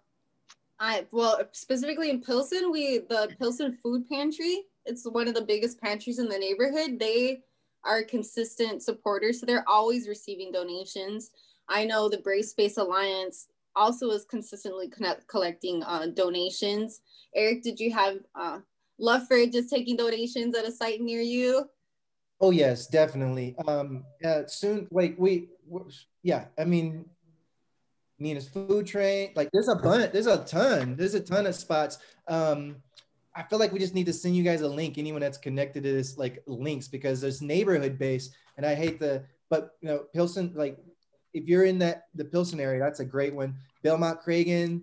Speaker 3: specifically in Pilsen, the Pilsen Food Pantry, it's one of the biggest pantries in the neighborhood. They are consistent supporters, so they're always receiving donations. I know the Brave Space Alliance also is consistently collecting donations. Eric, did you have Love Fridge just taking donations at a site near you?
Speaker 2: Oh yes, definitely. Soon, like Nina's Food Train, like there's a ton of spots. I feel like we just need to send you guys a link, anyone that's connected to this, like, links, because there's neighborhood based, and I hate but Pilsen, like, if you're in the Pilsen area, that's a great one. Belmont Cragen,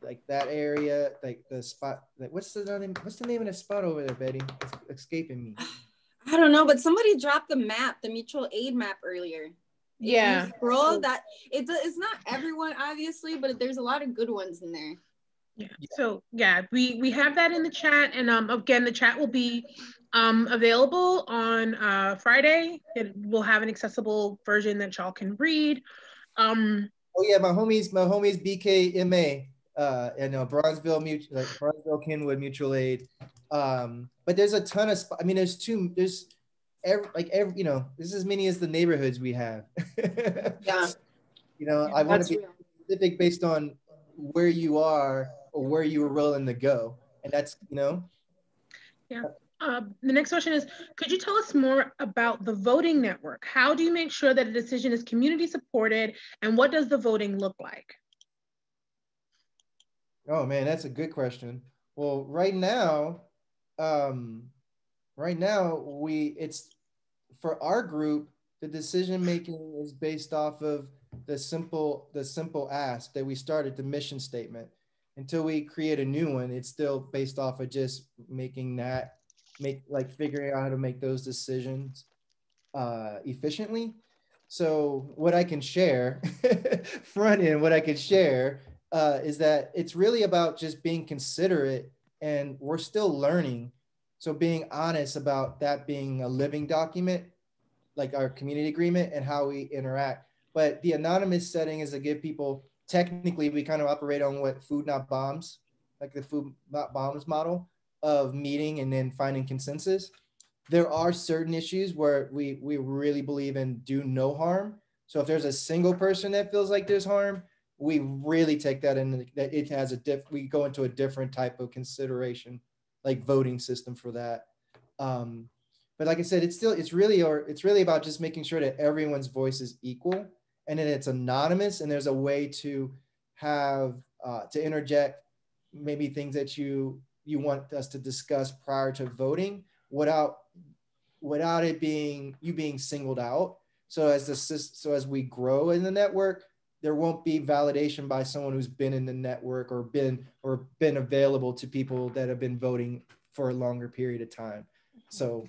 Speaker 2: like that area, like the spot, like what's the name of the spot over there, Betty? It's escaping me.
Speaker 3: I don't know, but somebody dropped the mutual aid map earlier.
Speaker 4: Yeah.
Speaker 3: If you scroll that, it's not everyone, obviously, but there's a lot of good ones in there.
Speaker 4: Yeah. So we have that in the chat, and again, the chat will be available on Friday. We'll have an accessible version that y'all can read.
Speaker 2: Oh yeah, my homies BKMA, and Bronzeville Kenwood Mutual Aid. But there's a ton of there's as many as the neighborhoods we have.
Speaker 3: Yeah.
Speaker 2: I want to be specific based on where you are or where you were willing to go, and that's
Speaker 4: Yeah. The next question is, could you tell us more about the voting network? How do you make sure that a decision is community supported, and what does the voting look like?
Speaker 2: Oh man, that's a good question. Well, um, right now it's for our group, the decision making is based off of the simple ask that we started, the mission statement. Until we create a new one, it's still based off of just making that make like figuring out how to make those decisions efficiently. So what I can share, front end, what I can share is that it's really about just being considerate, and we're still learning. So being honest about that being a living document, like our community agreement and how we interact. But the anonymous setting is to give people, technically, we kind of operate on what food not bombs, like the food not bombs model of meeting and then finding consensus. There are certain issues where we really believe in do no harm. So if there's a single person that feels like there's harm, we really take that in, that it has we go into a different type of consideration, like voting system for that. Um, but like I said, it's really about just making sure that everyone's voice is equal, and then it's anonymous, and there's a way to have to interject maybe things that you want us to discuss prior to voting without it being you being singled out. So as we grow in the network, there won't be validation by someone who's been in the network or been available to people that have been voting for a longer period of time. So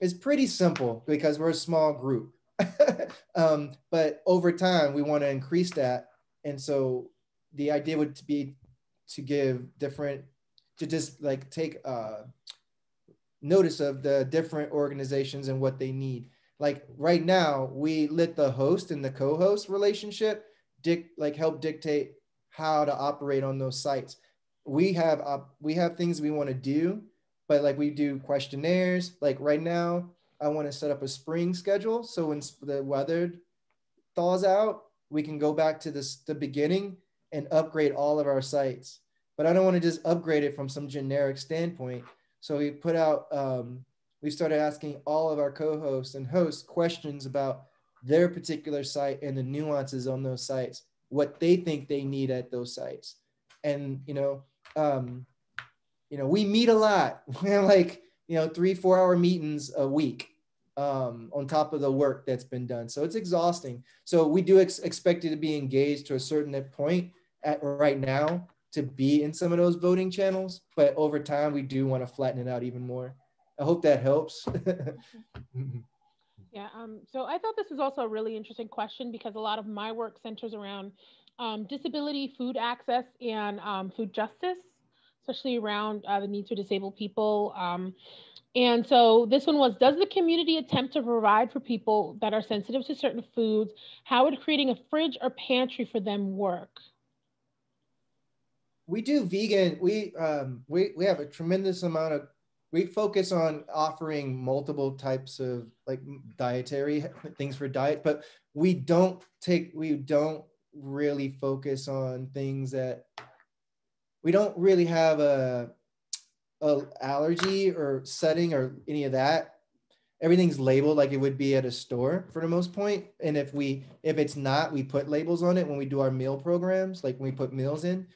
Speaker 2: it's pretty simple because we're a small group. But over time, we want to increase that. And so the idea would be to give different, to just like take notice of the different organizations and what they need. Like right now, we let the host and the co-host relationship help dictate how to operate on those sites. We have things we want to do, but like we do questionnaires. Like right now, I want to set up a spring schedule. So when the weather thaws out, we can go back to the beginning and upgrade all of our sites. But I don't want to just upgrade it from some generic standpoint. So we started asking all of our co-hosts and hosts questions about their particular site and the nuances on those sites, what they think they need at those sites. And, we meet a lot. We have like, 3-4 hour meetings a week on top of the work that's been done. So it's exhausting. So we do expect you to be engaged to a certain point at right now to be in some of those voting channels, but over time we do want to flatten it out even more. I hope that helps.
Speaker 4: Yeah, so I thought this was also a really interesting question because a lot of my work centers around disability, food access, and food justice, especially around the needs for disabled people. And so this one was, does the community attempt to provide for people that are sensitive to certain foods? How would creating a fridge or pantry for them work?
Speaker 2: We do vegan. We have a tremendous amount of. We focus on offering multiple types of like dietary things for diet, but we don't really focus on things that we don't really have a allergy or setting or any of that. Everything's labeled like it would be at a store for the most point. And if it's not, we put labels on it when we do our meal programs, like when we put meals in.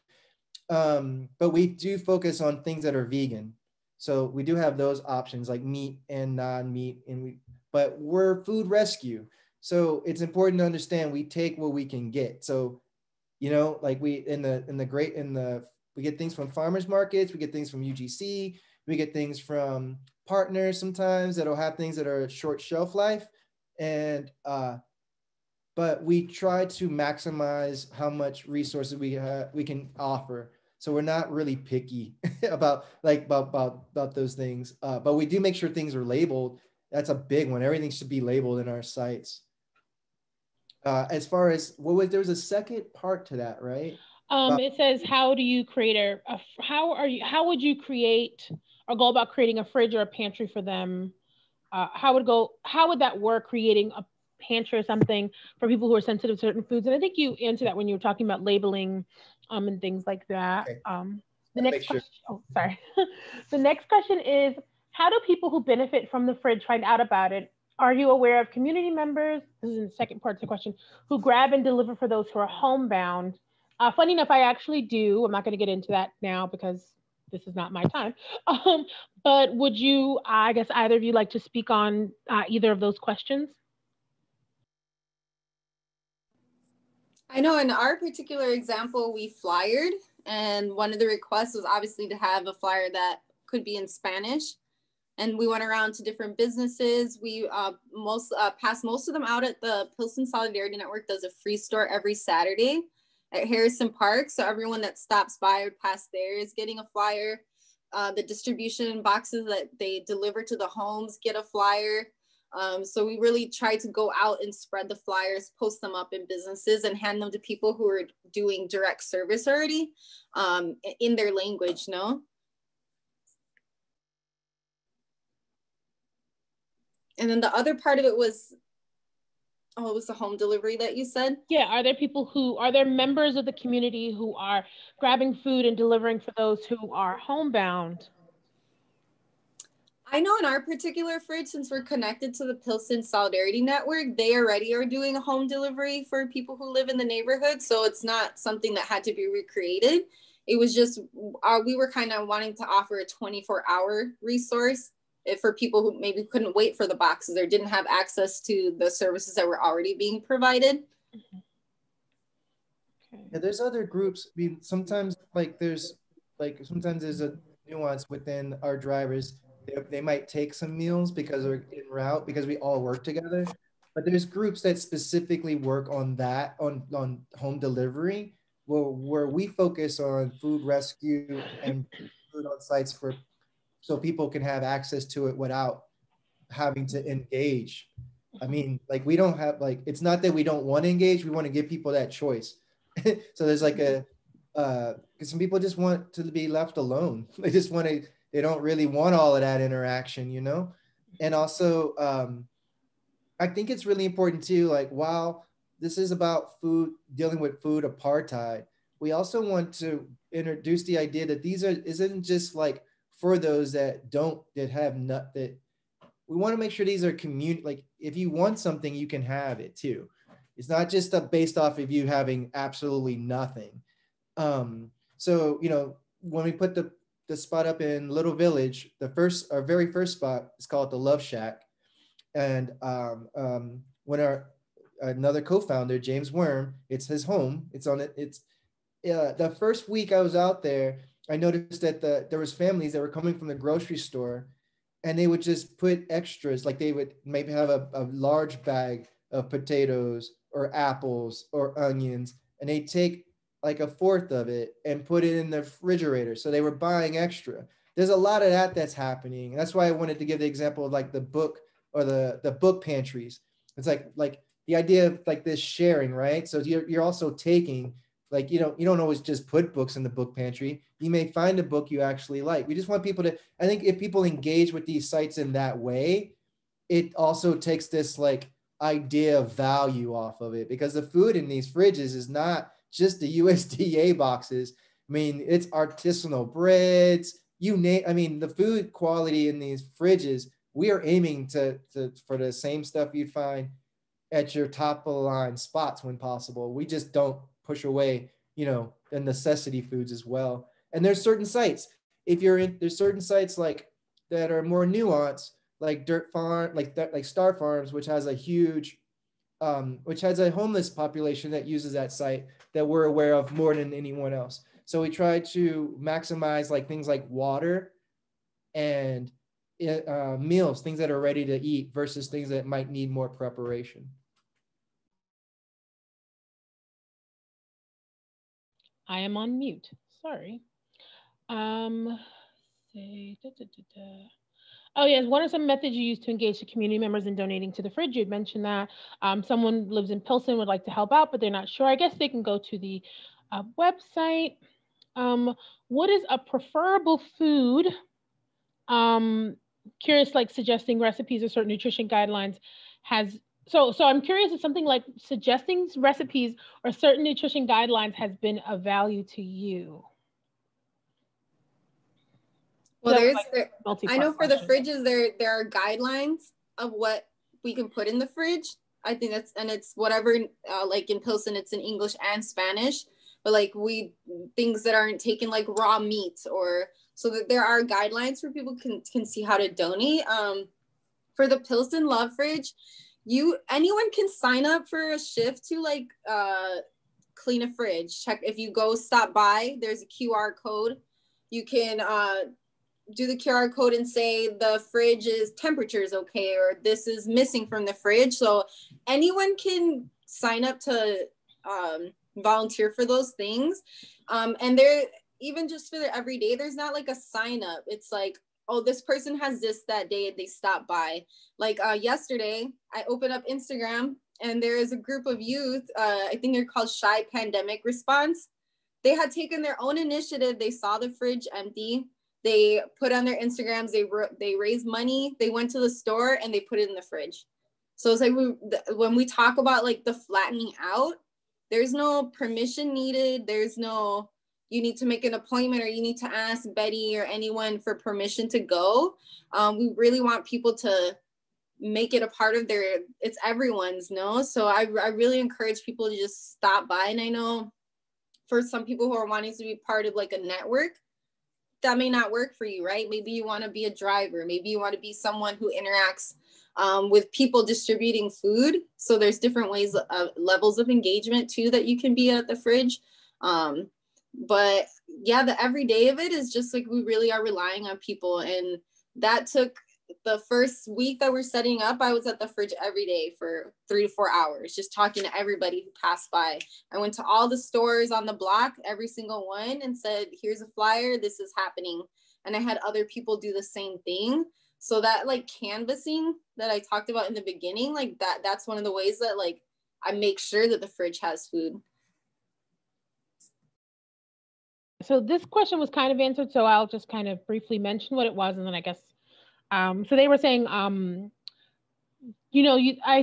Speaker 2: But we do focus on things that are vegan. So we do have those options like meat and non-meat, but we're food rescue. So it's important to understand we take what we can get. So, like we get things from farmers markets, we get things from UGC, we get things from partners sometimes that'll have things that are short shelf life. And but we try to maximize how much resources we can offer. So we're not really picky about those things. But we do make sure things are labeled. That's a big one. Everything should be labeled in our sites. As far as there was a second part to that, right?
Speaker 4: It says, how do you create how would you create or go about creating a fridge or a pantry for them? How would that work, creating a pantry or something for people who are sensitive to certain foods? And I think you answered that when you were talking about labeling and things like that.
Speaker 2: Okay.
Speaker 4: The next question, oh, sorry. The next question is, How do people who benefit from the fridge find out about it? Are you aware of community members, this is in the second part of the question, who grab and deliver for those who are homebound? Funny enough, I actually do. I'm not going to get into that now because this is not my time. But would you, I guess either of you like to speak on either of those questions?
Speaker 3: I know in our particular example, we flyered, and one of the requests was obviously to have a flyer that could be in Spanish. And we went around to different businesses. We passed most of them out at the Pilsen Solidarity Network does a free store every Saturday at Harrison Park. So everyone that stops by or pass there is getting a flyer. The distribution boxes that they deliver to the homes get a flyer. So we really try to go out and spread the flyers, post them up in businesses and hand them to people who are doing direct service already in their language, no? And then the other part of it was, oh, it was the home delivery that you said?
Speaker 4: Yeah, are there members of the community who are grabbing food and delivering for those who are homebound?
Speaker 3: I know in our particular fridge, since we're connected to the Pilsen Solidarity Network, they already are doing a home delivery for people who live in the neighborhood. So it's not something that had to be recreated. It was just, we were kind of wanting to offer a 24-hour resource for people who maybe couldn't wait for the boxes or didn't have access to the services that were already being provided.
Speaker 2: Yeah, there's other groups. I mean, sometimes there's a nuance within our drivers. They might take some meals because they're en route because we all work together. But there's groups that specifically work on that on home delivery, where we focus on food rescue and food on sites for so people can have access to it without having to engage. I mean, we don't have it's not that we don't want to engage, we want to give people that choice. So there's because some people just want to be left alone. They don't really want all of that interaction, you know? And also, I think it's really important too, while this is about food, dealing with food apartheid, we also want to introduce the idea that isn't just for those that have not, that we want to make sure these are if you want something, you can have it too. It's not just based off of you having absolutely nothing. So, when we put the spot up in Little Village, our very first spot is called the Love Shack. And when another co-founder, James Worm, it's his home. The first week I was out there, I noticed that there was families that were coming from the grocery store, and they would just put extras, they would maybe have a large bag of potatoes or apples or onions, and they take a fourth of it and put it in the refrigerator. So they were buying extra. There's a lot of that's happening. That's why I wanted to give the example of the book or the book pantries. It's like the idea of this sharing, right? So you're also taking, you don't always just put books in the book pantry. You may find a book you actually like. We just want people to, I think if people engage with these sites in that way, it also takes this idea of value off of it, because the food in these fridges is not just the USDA boxes. I mean, it's artisanal breads, the food quality in these fridges, we are aiming for the same stuff you'd find at your top of the line spots when possible. We just don't push away, the necessity foods as well. And there's certain sites, there's certain sites that are more nuanced, like Dirt Farm, like Star Farms, which has a huge, which has a homeless population that uses that site that we're aware of more than anyone else. So we try to maximize things like water and meals, things that are ready to eat versus things that might need more preparation.
Speaker 4: I am on mute. Sorry. Oh yes, what are some methods you use to engage the community members in donating to the fridge? You had mentioned that someone lives in Pilsen would like to help out, but they're not sure. I guess they can go to the website. What is a preferable food? Curious, suggesting recipes or certain nutrition guidelines so I'm curious if something like suggesting recipes or certain nutrition guidelines has been of value to you.
Speaker 3: Well,
Speaker 4: That was
Speaker 3: there's
Speaker 4: like
Speaker 3: there, I
Speaker 4: multi-part
Speaker 3: know for the
Speaker 4: question.
Speaker 3: fridges there are guidelines of what we can put in the fridge. I think that's, and it's whatever, like in Pilsen, it's in English and Spanish, but like things that aren't taken, like raw meat, or so that there are guidelines for people can see how to donate. For the Pilsen Love Fridge, anyone can sign up for a shift to like clean a fridge. Check, if you go stop by, there's a QR code. You can do the QR code and say the fridge is temperature is okay, or this is missing from the fridge. So anyone can sign up to volunteer for those things. And they're, even just for the everyday, there's not like a sign up. It's like, oh, this person has this that day, they stop by. Like yesterday, I opened up Instagram and there is a group of youth, I think they're called Shy Pandemic Response. They had taken their own initiative. They saw the fridge empty. They put on their Instagrams, they raised money, they went to the store and they put it in the fridge. So it's like when we talk about like the flattening out, there's no permission needed. There's no, you need to make an appointment or you need to ask Betty or anyone for permission to go. We really want people to make it a part of it's everyone's, no? So I really encourage people to just stop by. And I know for some people who are wanting to be part of like a network, that may not work for you, right? Maybe you want to be a driver. Maybe you want to be someone who interacts with people distributing food. So there's different ways of levels of engagement too that you can be at the fridge. But yeah, the everyday of it is just like, we really are relying on people. And that took the first week that we're setting up, I was at the fridge every day for 3 to 4 hours, just talking to everybody who passed by. I went to all the stores on the block, every single one, and said, here's a flyer, this is happening. And I had other people do the same thing. So that like canvassing that I talked about in the beginning, like that's one of the ways that like I make sure that the fridge has food.
Speaker 4: So this question was kind of answered, so I'll just kind of briefly mention what it was, and then I guess so they were saying, I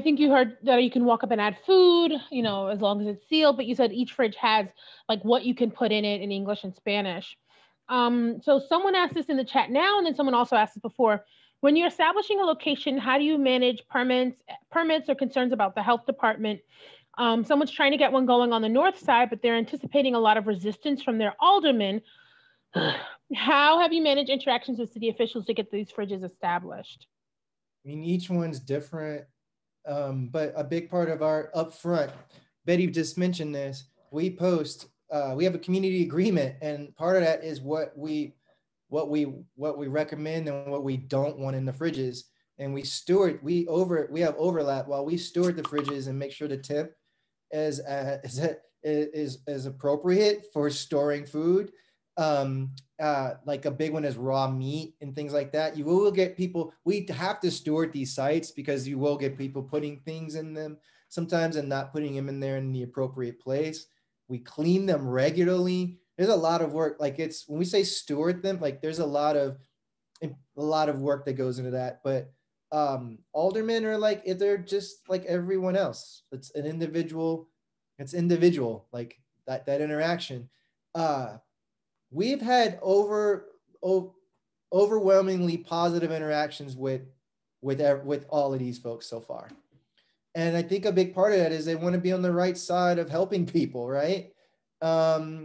Speaker 4: think you heard that you can walk up and add food, as long as it's sealed, but you said each fridge has like what you can put in it in English and Spanish. So someone asked this in the chat now, and then someone also asked this before. When you're establishing a location, how do you manage permits or concerns about the health department? Someone's trying to get one going on the north side, but they're anticipating a lot of resistance from their aldermen. How have you managed interactions with city officials to get these fridges established?
Speaker 2: I mean, each one's different, but a big part of our upfront, Betty just mentioned this, we have a community agreement, and part of that is what we recommend and what we don't want in the fridges. And we have overlap while we steward the fridges and make sure the temp is appropriate for storing food. Like a big one is raw meat and things like that. You will get people, we have to steward these sites because you will get people putting things in them sometimes and not putting them in there in the appropriate place. We clean them regularly. There's a lot of work. Like when we say steward them, like there's a lot of work that goes into that. But aldermen are like, they're just like everyone else. It's individual, like that interaction. We've had overwhelmingly positive interactions with all of these folks so far. And I think a big part of that is they want to be on the right side of helping people, right? At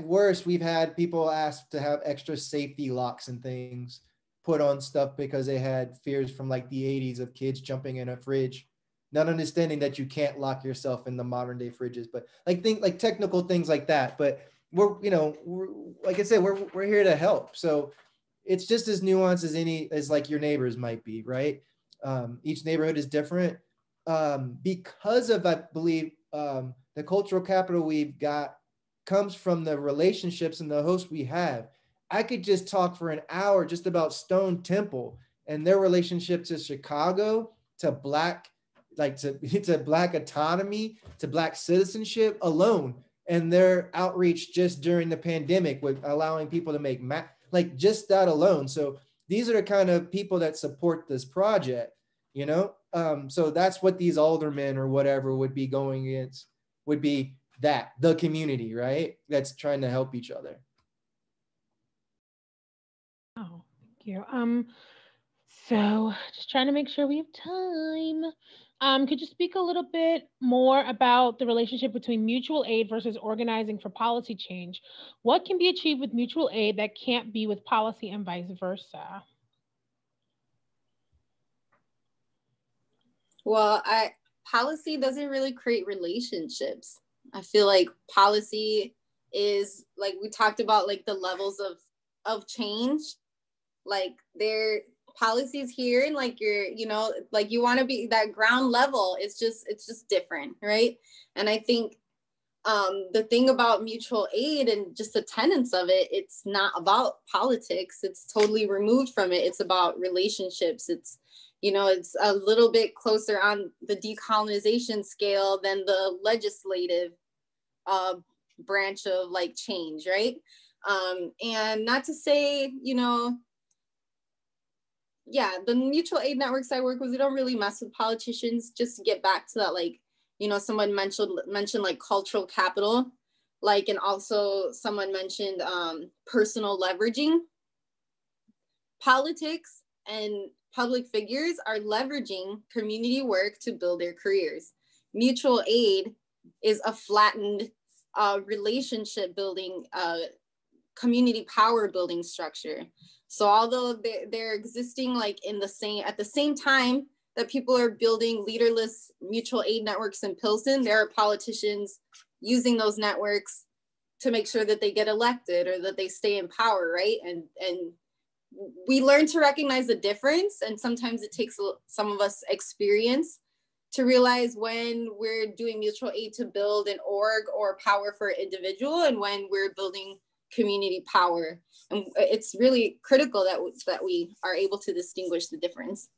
Speaker 2: worst, we've had people ask to have extra safety locks and things put on stuff because they had fears from like the 80s of kids jumping in a fridge, not understanding that you can't lock yourself in the modern day fridges, but like technical things like that. But we're like I said, we're here to help. So it's just as nuanced as like your neighbors might be, right? Each neighborhood is different. Because of, I believe, the cultural capital we've got comes from the relationships and the hosts we have. I could just talk for an hour just about Stone Temple and their relationship to Chicago, to Black, to Black autonomy, to Black citizenship alone, and their outreach just during the pandemic with allowing people to make like just that alone. So these are the kind of people that support this project, so that's what these aldermen or whatever would be going against, would be the community, right? That's trying to help each other.
Speaker 4: Oh, thank you. So just trying to make sure we have time. Could you speak a little bit more about the relationship between mutual aid versus organizing for policy change? What can be achieved with mutual aid that can't be with policy and vice versa?
Speaker 3: Well, policy doesn't really create relationships. I feel like policy is like we talked about, like the levels of change. Like their policies here, and like like you want to be that ground level. It's just different, right? And I think the thing about mutual aid and just the tenets of it, it's not about politics. It's totally removed from it. It's about relationships. It's a little bit closer on the decolonization scale than the legislative uh, branch of like change, right? And not to say, yeah, the mutual aid networks I work with, we don't really mess with politicians. Just to get back to that, like, someone mentioned like cultural capital, like, and also someone mentioned personal leveraging. Politics and public figures are leveraging community work to build their careers. Mutual aid is a flattened relationship building, community power building structure. So although they're existing like at the same time that people are building leaderless mutual aid networks in Pilsen, there are politicians using those networks to make sure that they get elected or that they stay in power, right? And we learn to recognize the difference, and sometimes it takes some of us experience to realize when we're doing mutual aid to build an org or power for an individual, and when we're building community power. And it's really critical that we are able to distinguish the difference.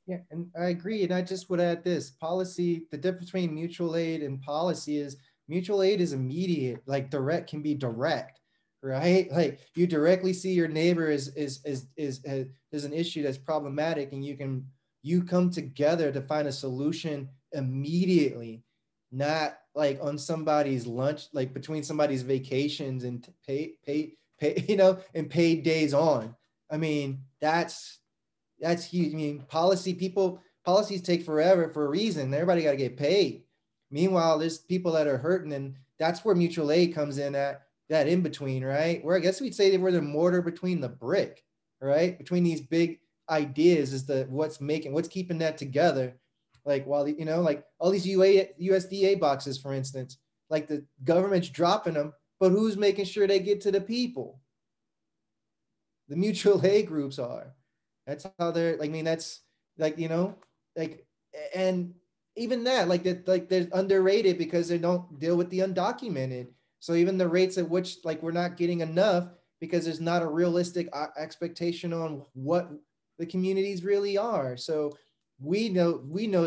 Speaker 2: Yeah, and I agree. And I just would add this policy, the difference between mutual aid and policy is mutual aid is immediate, like direct can be direct, right? Like you directly see your neighbor is an issue that's problematic, and you come together to find a solution immediately, not like on somebody's lunch, like between somebody's vacations and pay, and paid days on. I mean, that's huge. I mean, policies take forever for a reason. Everybody got to get paid. Meanwhile, there's people that are hurting, and that's where mutual aid comes in at that in between, right? Where I guess we'd say that we're the mortar between the brick, right? Between these big ideas is what's keeping that together. Like while like all these USDA boxes, for instance, like the government's dropping them, but who's making sure they get to the people? The mutual aid groups are. That's how they're like, I mean, that's like, like, and even that, like that, like they're underrated because they don't deal with the undocumented. So even the rates at which like we're not getting enough because there's not a realistic expectation on what the communities really are. So we know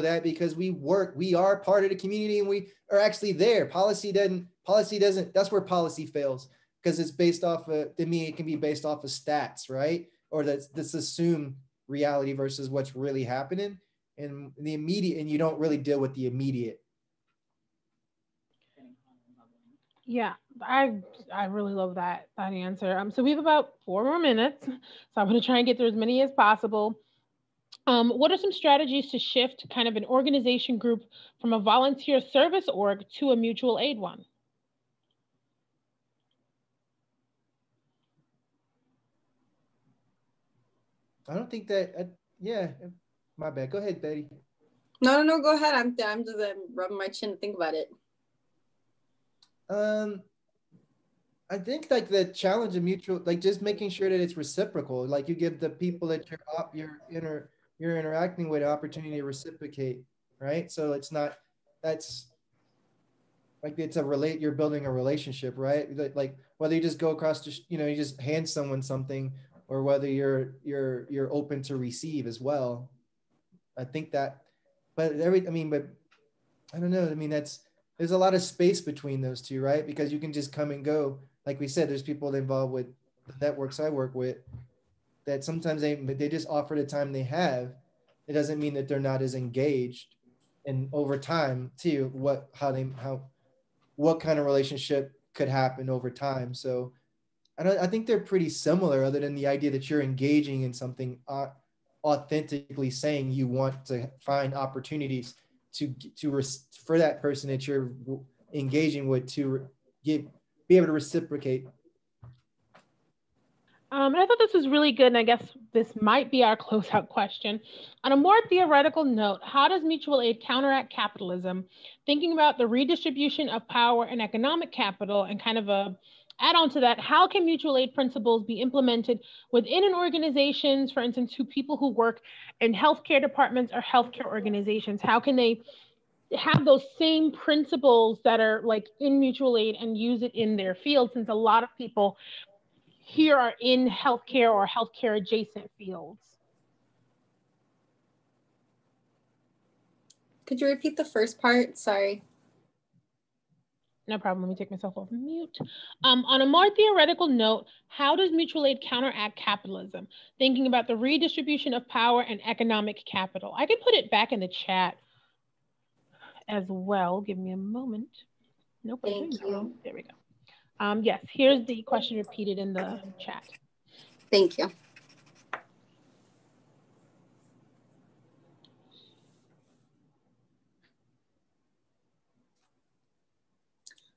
Speaker 2: that because we are part of the community, and we are actually there. Policy doesn't, that's where policy fails, because it's based off of, to me, it can be based off of stats, right? Or that's assumed reality versus what's really happening, and the immediate, and you don't really deal with the immediate.
Speaker 4: Yeah, I really love that answer. So we have about 4 more minutes, so I'm going to try and get through as many as possible. What are some strategies to shift kind of an organization group from a volunteer service org to a mutual aid one?
Speaker 2: I don't think that, yeah, my bad. Go ahead, Betty.
Speaker 3: No, go ahead. I'm just rubbing my chin to think about it.
Speaker 2: I think like the challenge of mutual, like just making sure that it's reciprocal. Like you give the people that you're interacting with an opportunity to reciprocate, right? So it's not, that's like you're building a relationship, right? Like whether you just go across the, you just hand someone something, or whether you're open to receive as well. I think that, but I don't know. I mean, there's a lot of space between those two, right? Because you can just come and go. Like we said, there's people involved with the networks I work with that sometimes they just offer the time they have. It doesn't mean that they're not as engaged. And over time, too, what kind of relationship could happen over time. So I think they're pretty similar, other than the idea that you're engaging in something, authentically saying you want to find opportunities for that person that you're engaging with to be able to reciprocate.
Speaker 4: I thought this was really good, and I guess this might be our closeout question. On a more theoretical note, how does mutual aid counteract capitalism? Thinking about the redistribution of power and economic capital, and kind of a add on to that, how can mutual aid principles be implemented within an organizations, for instance, to people who work in healthcare departments or healthcare organizations? How can they have those same principles that are like in mutual aid and use it in their field, since a lot of people here are in healthcare or healthcare adjacent fields?
Speaker 3: Could you repeat the first part? Sorry.
Speaker 4: No problem. Let me take myself off mute. On a more theoretical note, how does mutual aid counteract capitalism? Thinking about the redistribution of power and economic capital. I could put it back in the chat as well. Give me a moment. Nope.
Speaker 3: Thank you.
Speaker 4: There we go. Yes, here's the question repeated in the chat.
Speaker 3: Thank you.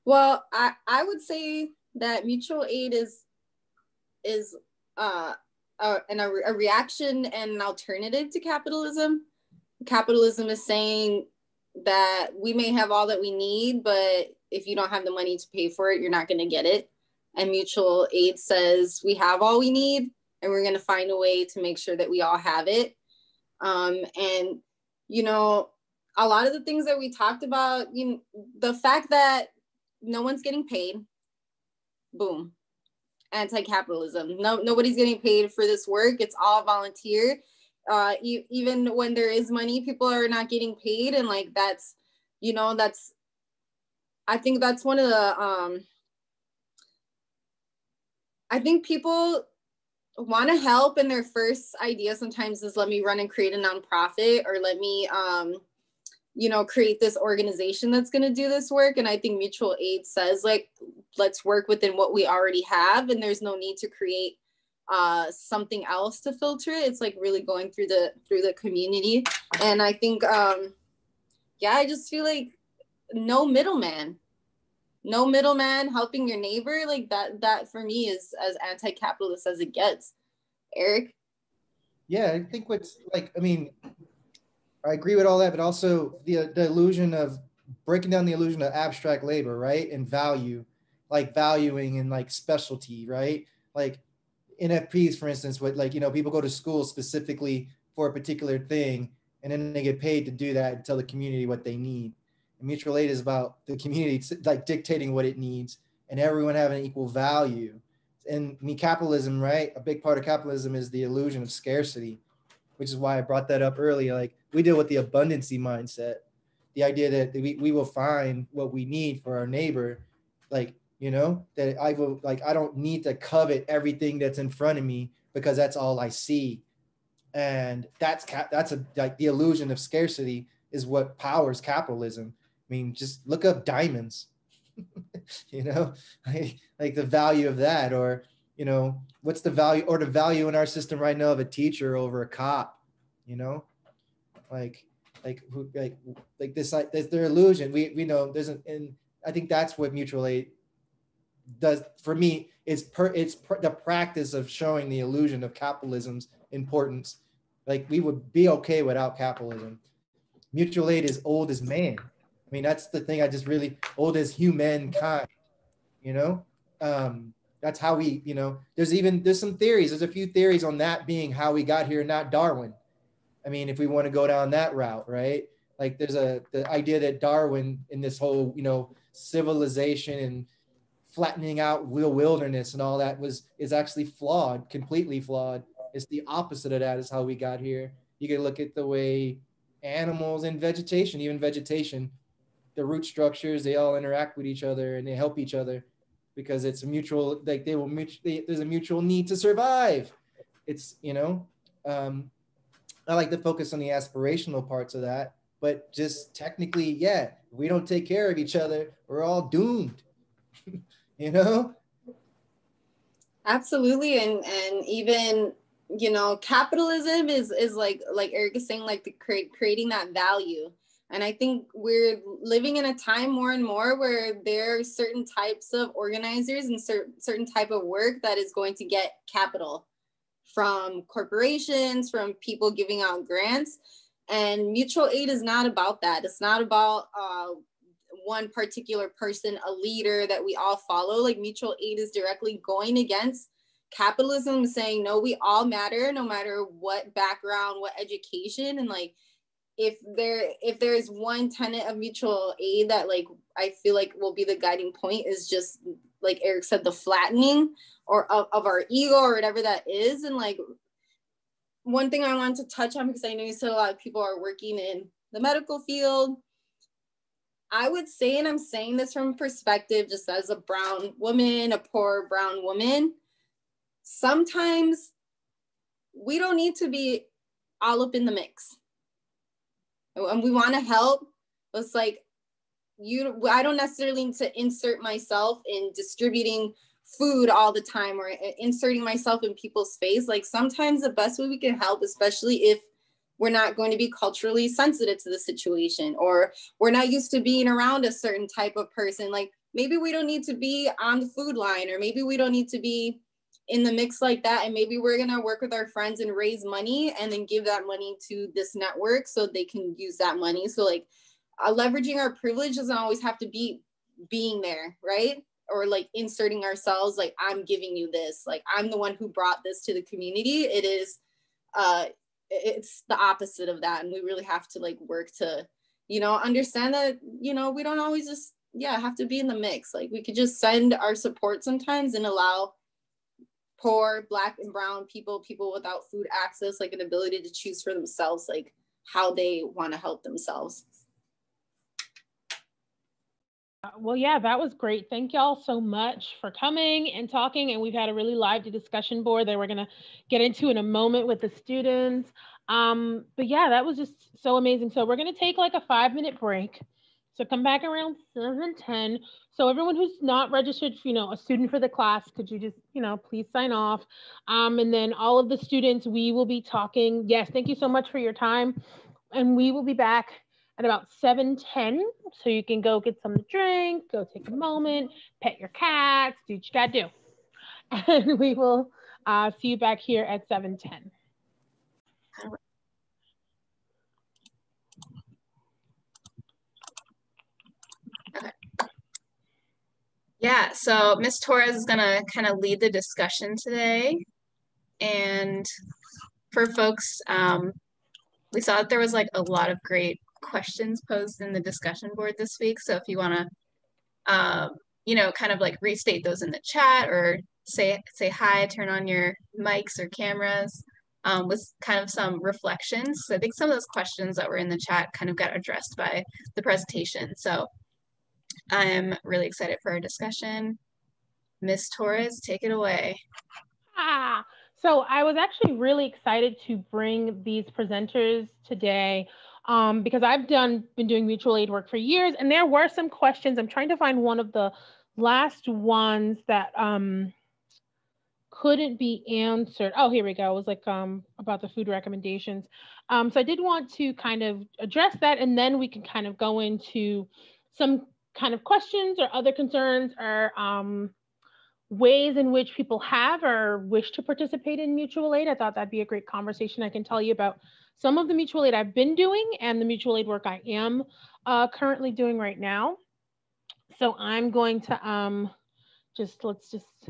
Speaker 3: Well, I would say that mutual aid is a reaction and an alternative to capitalism. Capitalism is saying that we may have all that we need, but if you don't have the money to pay for it, you're not going to get it. And mutual aid says we have all we need, and we're going to find a way to make sure that we all have it. And, you know, a lot of the things that we talked about, the fact that no one's getting paid, boom, anti-capitalism. Nobody's getting paid for this work. It's all volunteer. Even when there is money, people are not getting paid. And like, that's, I think that's one of the, I think people want to help, and their first idea sometimes is, let me run and create a nonprofit, or let me, create this organization that's going to do this work. And I think mutual aid says, like, let's work within what we already have, and there's no need to create something else to filter it. It's like really going through the community. And I think I just feel like no middleman helping your neighbor, like that for me is as anti-capitalist as it gets. Eric?
Speaker 2: Yeah, I think I agree with all that, but also the illusion of breaking down the illusion of abstract labor, right? And value, like valuing and like specialty, right? Like NFPs, for instance, with people go to school specifically for a particular thing, and then they get paid to do that and tell the community what they need. And mutual aid is about the community like dictating what it needs and everyone having equal value. And capitalism, right? A big part of capitalism is the illusion of scarcity, which is why I brought that up earlier. Like, we deal with the abundancy mindset, the idea that we will find what we need for our neighbor. Like, that I don't need to covet everything that's in front of me because that's all I see. And that's the illusion of scarcity is what powers capitalism. I mean, just look up diamonds, like the value of that, or, what's the value in our system right now of a teacher over a cop, like this, like there's their illusion. We know there's and I think that's what mutual aid does for me. It's the practice of showing the illusion of capitalism's importance. Like, we would be okay without capitalism. Mutual aid is old as man. I mean, that's the thing. Old as humankind, that's how we, there's some theories. There's a few theories on that being how we got here, not Darwin. I mean, if we want to go down that route, right? Like, there's the idea that Darwin, in this whole, civilization and flattening out the wilderness and all that, is actually flawed, completely flawed. It's the opposite of that is how we got here. You can look at the way animals and even vegetation, the root structures, they all interact with each other and they help each other because it's a mutual, like there's a mutual need to survive. It's, I like to focus on the aspirational parts of that, but just technically, if we don't take care of each other, we're all doomed.
Speaker 3: Absolutely. And even, you know, capitalism is like Eric is saying, like the creating that value. And I think we're living in a time more and more where there are certain types of organizers and certain type of work that is going to get capital from corporations, from people giving out grants. And mutual aid is not about that. It's not about one particular person, a leader that we all follow. Like mutual aid is directly going against capitalism, saying, no, we all matter, no matter what background, what education. And like, if there is one tenet of mutual aid that like I feel like will be the guiding point, is just like Eric said, the flattening or of our ego or whatever that is. And like one thing I wanted to touch on, because I know you said a lot of people are working in the medical field, I would say, and I'm saying this from perspective just as a brown woman, a poor brown woman, sometimes we don't need to be all up in the mix. And we want to help. It's like, I don't necessarily need to insert myself in distributing food all the time or inserting myself in people's space. Like sometimes the best way we can help, especially if we're not going to be culturally sensitive to the situation, or we're not used to being around a certain type of person. Like maybe we don't need to be on the food line, or maybe we don't need to be in the mix like that. And maybe we're going to work with our friends and raise money and then give that money to this network so they can use that money. So like leveraging our privilege doesn't always have to be being there, right? Or like inserting ourselves, like I'm giving you this, like I'm the one who brought this to the community. It is, it's the opposite of that. And we really have to like work to, you know, understand that, you know, we don't always just, have to be in the mix. Like we could just send our support sometimes and allow poor Black and brown people without food access, like an ability to choose for themselves, like how they want to help themselves.
Speaker 4: Well, yeah, that was great. Thank y'all so much for coming and talking. And we've had a really lively discussion board that we're going to get into in a moment with the students. But yeah, that was just so amazing. So we're going to take like a 5-minute break. So come back around 7:10. So everyone who's not registered, you know, a student for the class, could you just, you know, please sign off. And then all of the students, we will be talking. Yes, thank you so much for your time. And we will be back at about 7:10. So you can go get something to drink, go take a moment, pet your cats, do what you gotta do. And we will see you back here at 7:10.
Speaker 1: Okay. Yeah, so Ms. Torres is gonna kind of lead the discussion today. And for folks, we saw that there was like a lot of great questions posed in the discussion board this week. So if you want to, you know, kind of like restate those in the chat, or say hi, turn on your mics or cameras, with kind of some reflections. So I think some of those questions that were in the chat kind of got addressed by the presentation. So I'm really excited for our discussion. Ms. Torres, take it away.
Speaker 4: So I was actually really excited to bring these presenters today because I've been doing mutual aid work for years, and there were some questions. I'm trying to find one of the last ones that couldn't be answered. Oh, here we go. It was like about the food recommendations. So I did want to kind of address that, and then we can kind of go into some kind of questions or other concerns or ways in which people have or wish to participate in mutual aid. I thought that'd be a great conversation. I can tell you about some of the mutual aid I've been doing and the mutual aid work I am currently doing right now. So I'm going to let's just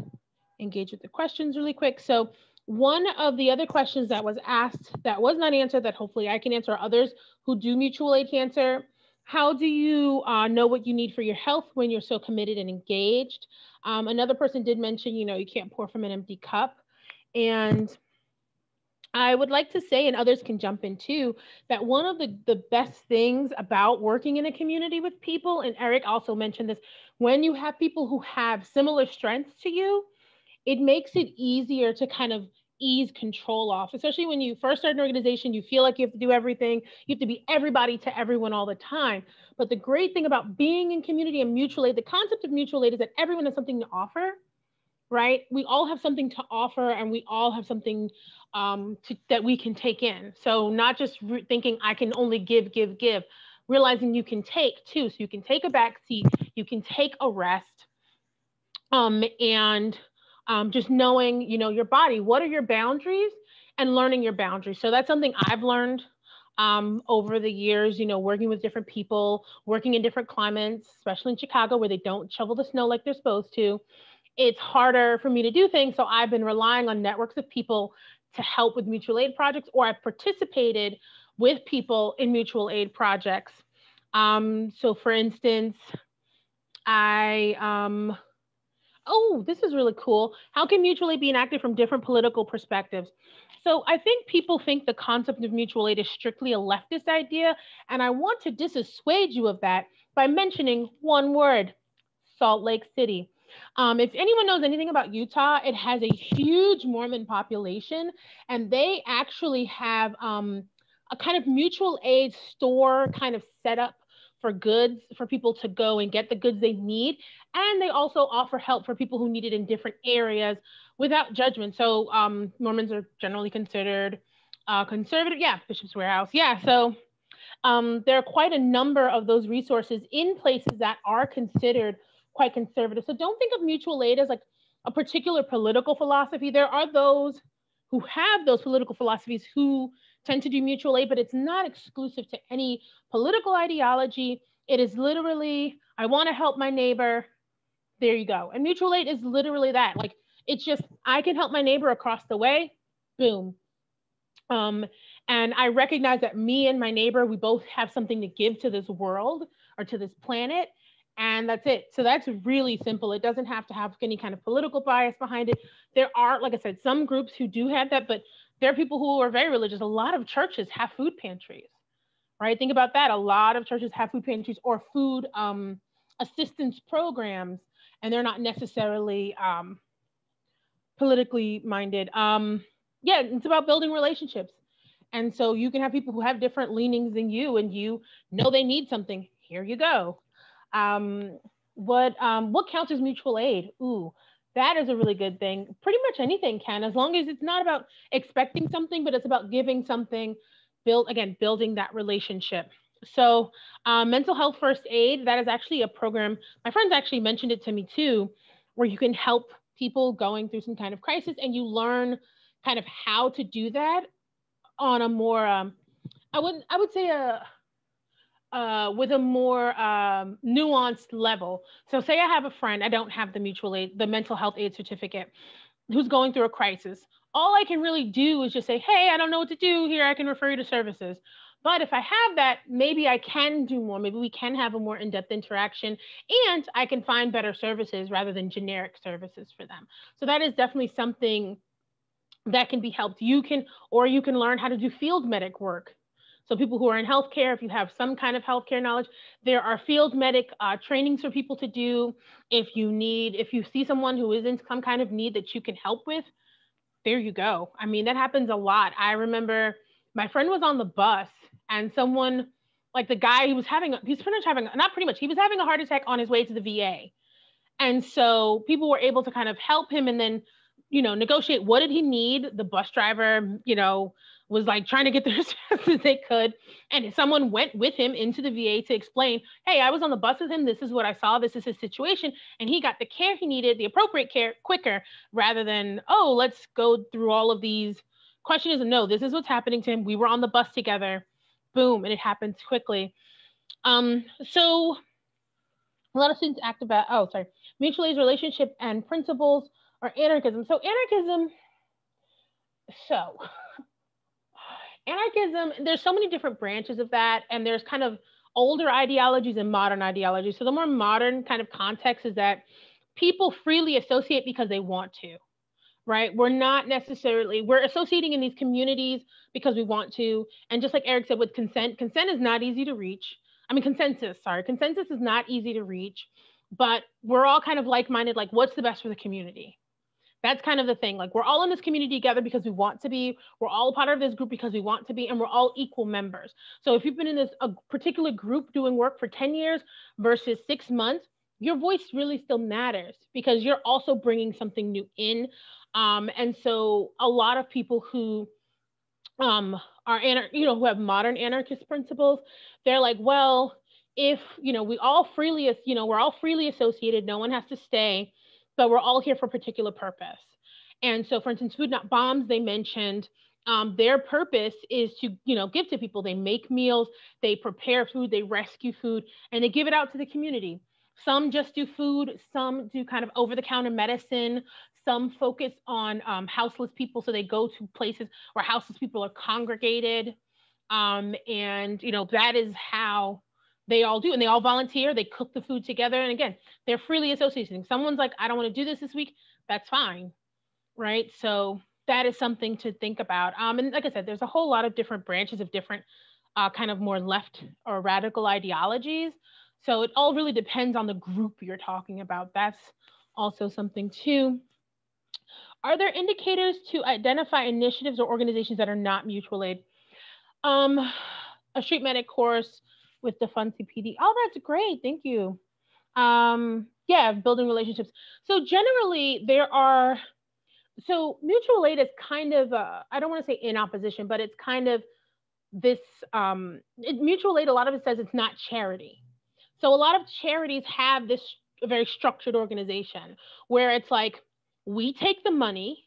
Speaker 4: engage with the questions really quick. So one of the other questions that was asked that was not answered, that hopefully I can answer, others who do mutual aid can answer: how do you know what you need for your health when you're so committed and engaged? Another person did mention, you know, you can't pour from an empty cup. And I would like to say, and others can jump in too, that one of the best things about working in a community with people, and Eric also mentioned this, when you have people who have similar strengths to you, it makes it easier to kind of ease control off, especially when you first start an organization. You feel like you have to do everything. You have to be everybody to everyone all the time. But the great thing about being in community and mutual aid, the concept of mutual aid, is that everyone has something to offer. right? We all have something to offer, and we all have something that we can take in. So not just thinking I can only give, realizing you can take too. So you can take a back seat, you can take a rest, and just knowing, your body, what are your boundaries, and learning your boundaries. So that's something I've learned over the years, working with different people, working in different climates, especially in Chicago where they don't shovel the snow like they're supposed to. It's harder for me to do things. So I've been relying on networks of people to help with mutual aid projects, or I've participated with people in mutual aid projects. So for instance, oh, this is really cool. How can mutual aid be enacted from different political perspectives? So I think people think the concept of mutual aid is strictly a leftist idea, and I want to dissuade you of that by mentioning one word: Salt Lake City. If anyone knows anything about Utah, it has a huge Mormon population, and they actually have a kind of mutual aid store kind of setup for goods for people to go and get the goods they need. And they also offer help for people who need it in different areas without judgment. So Mormons are generally considered conservative. Yeah, Bishop's Warehouse. Yeah, so there are quite a number of those resources in places that are considered quite conservative. So don't think of mutual aid as like a particular political philosophy. There are those who have those political philosophies who tend to do mutual aid, but it's not exclusive to any political ideology. It is literally, I want to help my neighbor. There you go. And mutual aid is literally that. Like, it's just, I can help my neighbor across the way. Boom. And I recognize that me and my neighbor, we both have something to give to this world or to this planet. And that's it. So that's really simple. It doesn't have to have any kind of political bias behind it. There are, like I said, some groups who do have that, but there are people who are very religious. A lot of churches have food pantries, right? Think about that. A lot of churches have food pantries or food assistance programs, and they're not necessarily politically minded. Yeah, it's about building relationships. And so you can have people who have different leanings than you, and you know they need something. Here you go. What counts as mutual aid? Ooh, that is a really good thing. Pretty much anything can, as long as it's not about expecting something, but it's about giving something, building that relationship. So mental health first aid, that is actually a program. My friends actually mentioned it to me too, where you can help people going through some kind of crisis, and you learn kind of how to do that on a more, I would say with a more nuanced level. So say I have a friend, I don't have the mental health aid certificate, who's going through a crisis. All I can really do is just say, hey, I don't know what to do here. I can refer you to services. But if I have that, maybe I can do more. Maybe we can have a more in-depth interaction, and I can find better services rather than generic services for them. So that is definitely something that can be helped. You can learn how to do field medic work. So people who are in healthcare, if you have some kind of healthcare knowledge, there are field medic trainings for people to do. If you see someone who is in some kind of need that you can help with, there you go. I mean, that happens a lot. I remember my friend was on the bus, and someone, like the guy, he was having a heart attack on his way to the VA. And so people were able to kind of help him and then, negotiate what did he need. The bus driver, was like trying to get there as fast as they could. And someone went with him into the VA to explain, hey, I was on the bus with him. This is what I saw. This is his situation. And he got the care he needed, the appropriate care, quicker, rather than, oh, let's go through all of these questions. No, this is what's happening to him. We were on the bus together. Boom. And it happens quickly. So a lot of students act about, mutual aid relationship and principles or anarchism. So anarchism, there's so many different branches of that, and there's kind of older ideologies and modern ideologies. So the more modern kind of context is that people freely associate because they want to, right? We're associating in these communities because we want to. And just like Eric said, with consent is not easy to reach. Consensus is not easy to reach, but we're all kind of like-minded, like what's the best for the community? That's kind of the thing. Like, we're all in this community together because we want to be. We're all a part of this group because we want to be, and we're all equal members. So if you've been in a particular group doing work for 10 years versus 6 months, your voice really still matters because you're also bringing something new in. And so a lot of people who are who have modern anarchist principles, they're like, well, if we're all freely associated, no one has to stay, but we're all here for a particular purpose. And so, for instance, Food Not Bombs, they mentioned their purpose is to give to people. They make meals, they prepare food, they rescue food, and they give it out to the community. Some just do food, some do kind of over-the-counter medicine, some focus on houseless people, so they go to places where houseless people are congregated. And that is how they all do, and they all volunteer, they cook the food together, and again, they're freely associating. Someone's like, I don't want to do this week, that's fine, right? So that is something to think about. And like I said, there's a whole lot of different branches of different kind of more left or radical ideologies. So it all really depends on the group you're talking about. That's also something too. Are there indicators to identify initiatives or organizations that are not mutual aid? A street medic course with the Fun CPD. Oh, that's great. Thank you. Yeah, building relationships. So generally so mutual aid is kind of, I don't want to say in opposition, but it's kind of this, mutual aid, a lot of it says it's not charity. So a lot of charities have this very structured organization where it's like, we take the money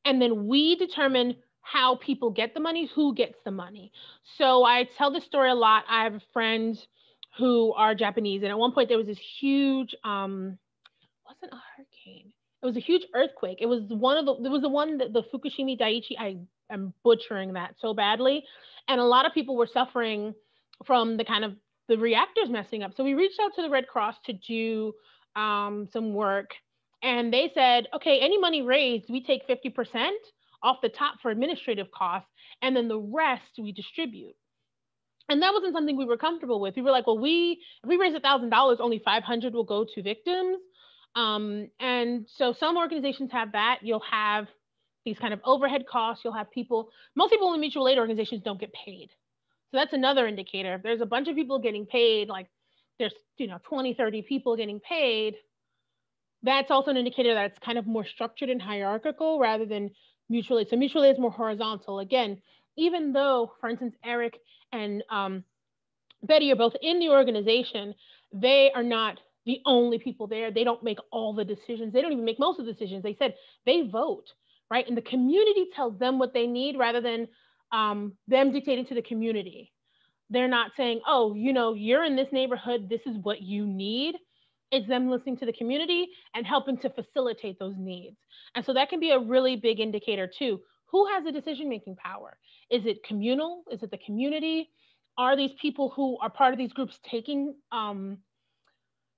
Speaker 4: and then we determine how people get the money, who gets the money. So I tell this story a lot. I have friends who are Japanese, and at one point there was this huge, wasn't a hurricane. It was a huge earthquake. It was the one that the Fukushima Daiichi. I am butchering that so badly, and a lot of people were suffering from the reactors messing up. So we reached out to the Red Cross to do some work, and they said, okay, any money raised, we take 50% off the top for administrative costs, and then the rest we distribute. And that wasn't something we were comfortable with. We were like, well, if we raise $1,000, only 500 will go to victims. And so some organizations have that. You'll have these kind of overhead costs. You'll have most people in mutual aid organizations don't get paid. So that's another indicator. If there's a bunch of people getting paid, like there's 20, 30 people getting paid, that's also an indicator that it's kind of more structured and hierarchical rather than mutual aid. So mutual aid is more horizontal. Again, even though, for instance, Eric and Betty are both in the organization, they are not the only people there. They don't make all the decisions. They don't even make most of the decisions. They said they vote, right? And the community tells them what they need rather than them dictating to the community. They're not saying, oh, you're in this neighborhood, this is what you need. It's them listening to the community and helping to facilitate those needs. And so that can be a really big indicator too. Who has the decision-making power? Is it communal? Is it the community? Are these people who are part of these groups taking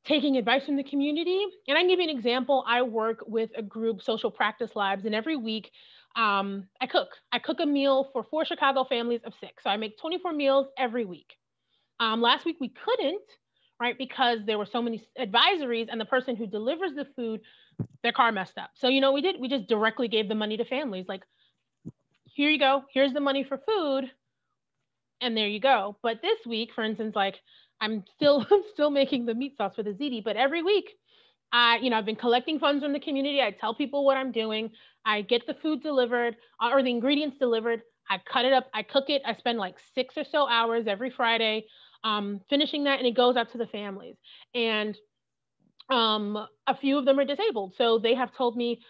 Speaker 4: advice from the community? And I can give you an example. I work with a group, Social Practice Labs, and every week I cook. I cook a meal for 4 Chicago families of 6. So I make 24 meals every week. Last week we couldn't, right? Because there were so many advisories and the person who delivers the food, their car messed up. So we did? We just directly gave the money to families. Like, here you go. Here's the money for food. And there you go. But this week, for instance, like I'm still making the meat sauce for the ziti, but every week I've been collecting funds from the community. I tell people what I'm doing. I get the food delivered or the ingredients delivered. I cut it up. I cook it. I spend like 6 or so hours every Friday finishing that, and it goes out to the families. And a few of them are disabled. So they have told me,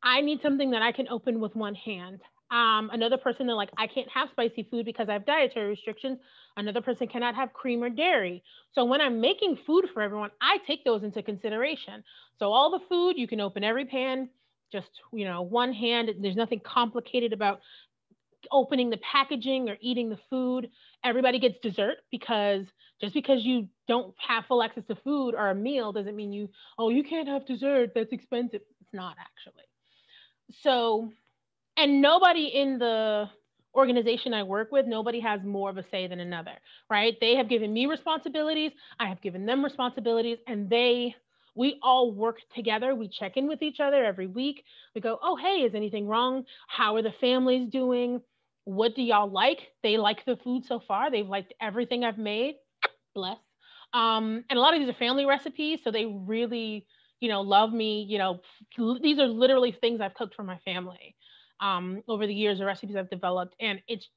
Speaker 4: I need something that I can open with one hand. Another person, they're like, I can't have spicy food because I have dietary restrictions. Another person cannot have cream or dairy. So when I'm making food for everyone, I take those into consideration. So all the food, you can open every pan, just, one hand. There's nothing complicated about opening the packaging or eating the food. Everybody gets dessert, because just because you don't have full access to food or a meal doesn't mean you can't have dessert, that's expensive. It's not actually. So, and nobody in the organization I work with, nobody has more of a say than another, right? They have given me responsibilities, I have given them responsibilities, and we all work together. We check in with each other every week. We go, oh, hey, is anything wrong? How are the families doing? What do y'all like? They like the food so far. They've liked everything I've made. Bless. And a lot of these are family recipes, so they really, love me. These are literally things I've cooked for my family over the years, the recipes I've developed, and it's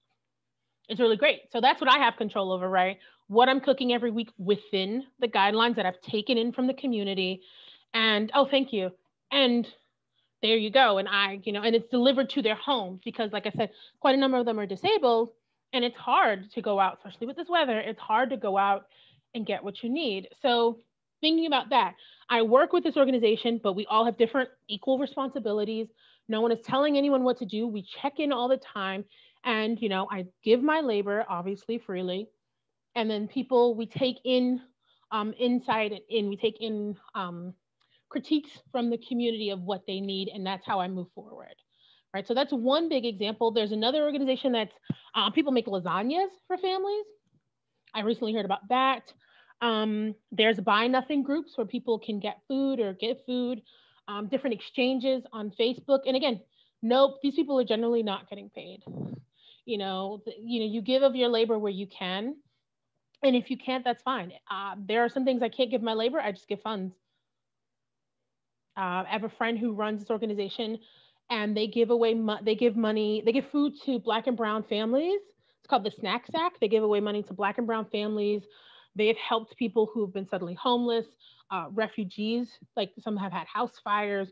Speaker 4: really great. So that's what I have control over, right? What I'm cooking every week within the guidelines that I've taken in from the community. And oh, thank you. And there you go. And and it's delivered to their homes because, like I said, quite a number of them are disabled, and it's hard to go out, especially with this weather. It's hard to go out and get what you need. So thinking about that, I work with this organization, but we all have different equal responsibilities. No one is telling anyone what to do. We check in all the time. And, I give my labor obviously freely. And then we take in insight and we take in critiques from the community of what they need. And that's how I move forward. Right. So that's one big example. There's another organization that's people make lasagnas for families. I recently heard about that. There's buy nothing groups where people can get food or get food, different exchanges on Facebook. And again, nope, these people are generally not getting paid. You give of your labor where you can. And if you can't, that's fine. There are some things I can't give my labor. I just give funds. I have a friend who runs this organization, and they give away, they give money, they give food to Black and brown families. It's called the Snack Sack. They give away money to Black and brown families. They have helped people who have been suddenly homeless, refugees, like some have had house fires,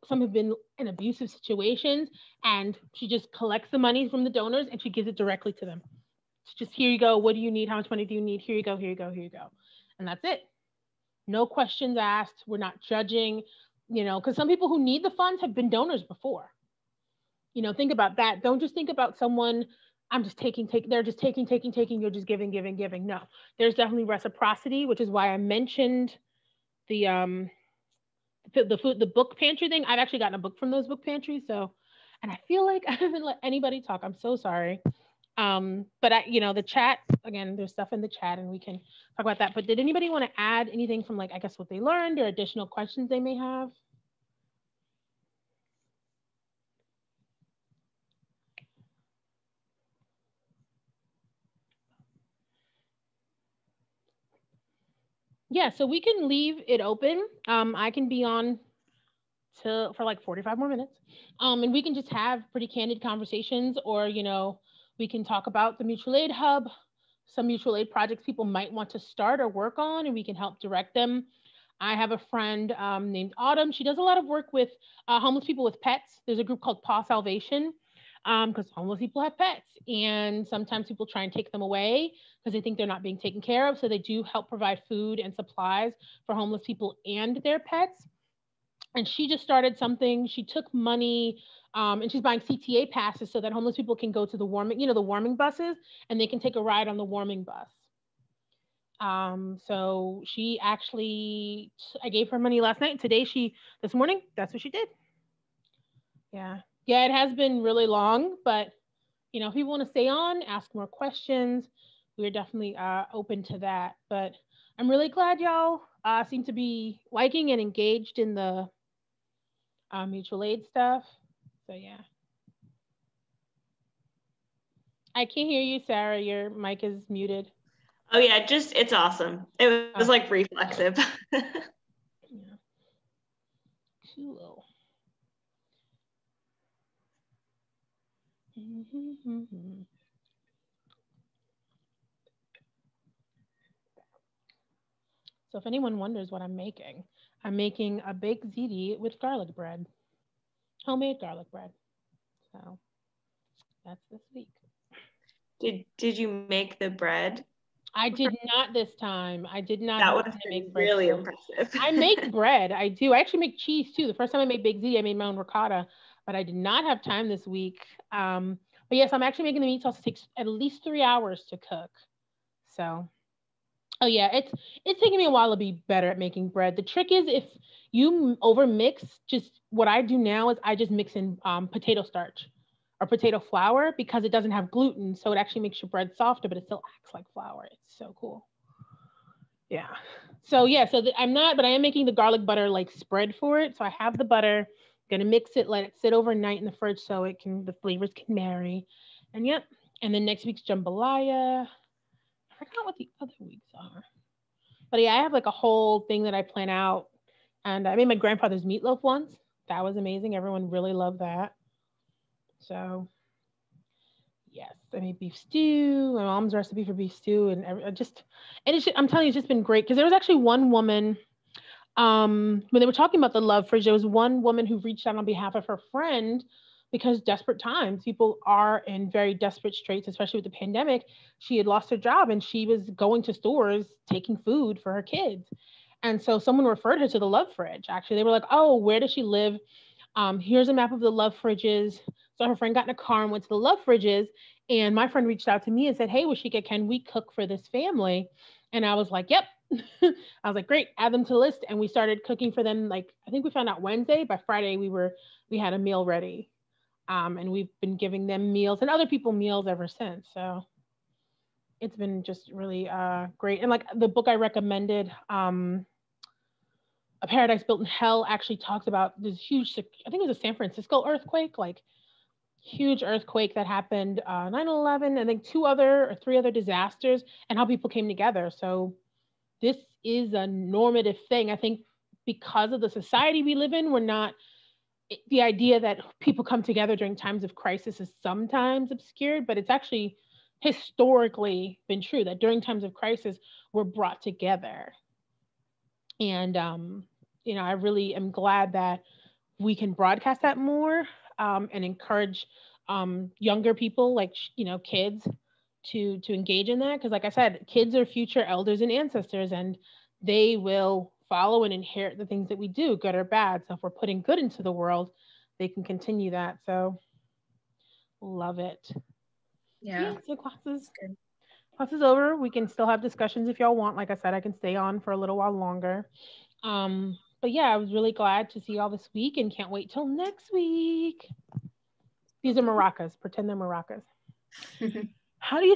Speaker 4: some have been in abusive situations, and she just collects the money from the donors and she gives it directly to them. It's just, here you go. What do you need? How much money do you need? Here you go, here you go, here you go. And that's it. No questions asked. We're not judging, because some people who need the funds have been donors before. Think about that. Don't just think about someone, I'm just taking, they're just taking, you're just giving. No, there's definitely reciprocity, which is why I mentioned the food, the book pantry thing. I've actually gotten a book from those book pantries. So, and I feel like I haven't let anybody talk. I'm so sorry. But the chat, again, there's stuff in the chat and we can talk about that. But did anybody want to add anything from I guess what they learned or additional questions they may have? Yeah, so we can leave it open. I can be on for 45 more minutes. And we can just have pretty candid conversations, or, we can talk about the mutual aid hub, some mutual aid projects people might want to start or work on, and we can help direct them. I have a friend named Autumn. She does a lot of work with homeless people with pets. There's a group called Paw Salvation, because homeless people have pets, and sometimes people try and take them away because they think they're not being taken care of. So they do help provide food and supplies for homeless people and their pets. And she just started something. She took money and she's buying CTA passes so that homeless people can go to the warming buses, and they can take a ride on the warming bus. So she actually, I gave her money last night. This morning, that's what she did. Yeah. Yeah, it has been really long, but if people want to stay on, ask more questions, we're definitely open to that. But I'm really glad y'all seem to be liking and engaged in the mutual aid stuff. So yeah. I can't hear you, Sarah. Your mic is muted.
Speaker 5: Oh yeah, it's awesome. It was like reflexive.
Speaker 4: Yeah. Cool. So if anyone wonders what I'm making a baked ziti with garlic bread, homemade garlic bread. So that's this week.
Speaker 5: Did you make the bread?
Speaker 4: I did not this time. I did not.
Speaker 5: That would have been really impressive.
Speaker 4: I make bread. I do. I actually make cheese too. The first time I made baked ziti, I made my own ricotta, but I did not have time this week. But yes, I'm actually making the meat sauce. It takes at least 3 hours to cook. So, oh yeah, it's taking me a while to be better at making bread. The trick is if you over mix, just what I do now is I just mix in potato starch or potato flour because it doesn't have gluten. So it actually makes your bread softer, but it still acts like flour. It's so cool. Yeah. So yeah, I am making the garlic butter spread for it. So I have the butter, gonna mix it, let it sit overnight in the fridge so the flavors can marry. And yep. And then next week's jambalaya. I forgot what the other weeks are. But yeah, I have like a whole thing that I plan out. And I made my grandfather's meatloaf once. That was amazing. Everyone really loved that. So yes, I made beef stew. My mom's recipe for beef stew, and I'm telling you, it's just been great. Because there was actually one woman, when they were talking about the love fridge, there was one woman who reached out on behalf of her friend because desperate times, people are in very desperate straits, especially with the pandemic. She had lost her job and she was going to stores taking food for her kids. And so someone referred her to the love fridge. Actually, they were like, "Oh, where does she live? Here's a map of the love fridges." So her friend got in a car and went to the love fridges. And my friend reached out to me and said, "Hey, Washika, can we cook for this family?" And I was like, "Yep." I was like, "Great, add them to the list." And we started cooking for them. Like, I think we found out Wednesday. By Friday, we had a meal ready. And we've been giving them meals and other people meals ever since. So it's been just really great. And like the book I recommended, A Paradise Built in Hell, actually talks about this huge, I think it was a San Francisco earthquake, like huge earthquake that happened, 9/11, I think two other or three other disasters, and how people came together. So this is a normative thing. I think because of the society we live in, we're not, the idea that people come together during times of crisis is sometimes obscured, but it's actually historically been true that during times of crisis, we're brought together. And, I really am glad that we can broadcast that more, and encourage younger people, like, kids to engage in that. Because like I said, kids are future elders and ancestors, and they will follow and inherit the things that we do, good or bad. So if we're putting good into the world, they can continue that. So love it.
Speaker 1: Yeah.
Speaker 4: So class is over. We can still have discussions if y'all want. Like I said, I can stay on for a little while longer. But yeah, I was really glad to see y'all this week and can't wait till next week. These are maracas. Pretend they're maracas. How do you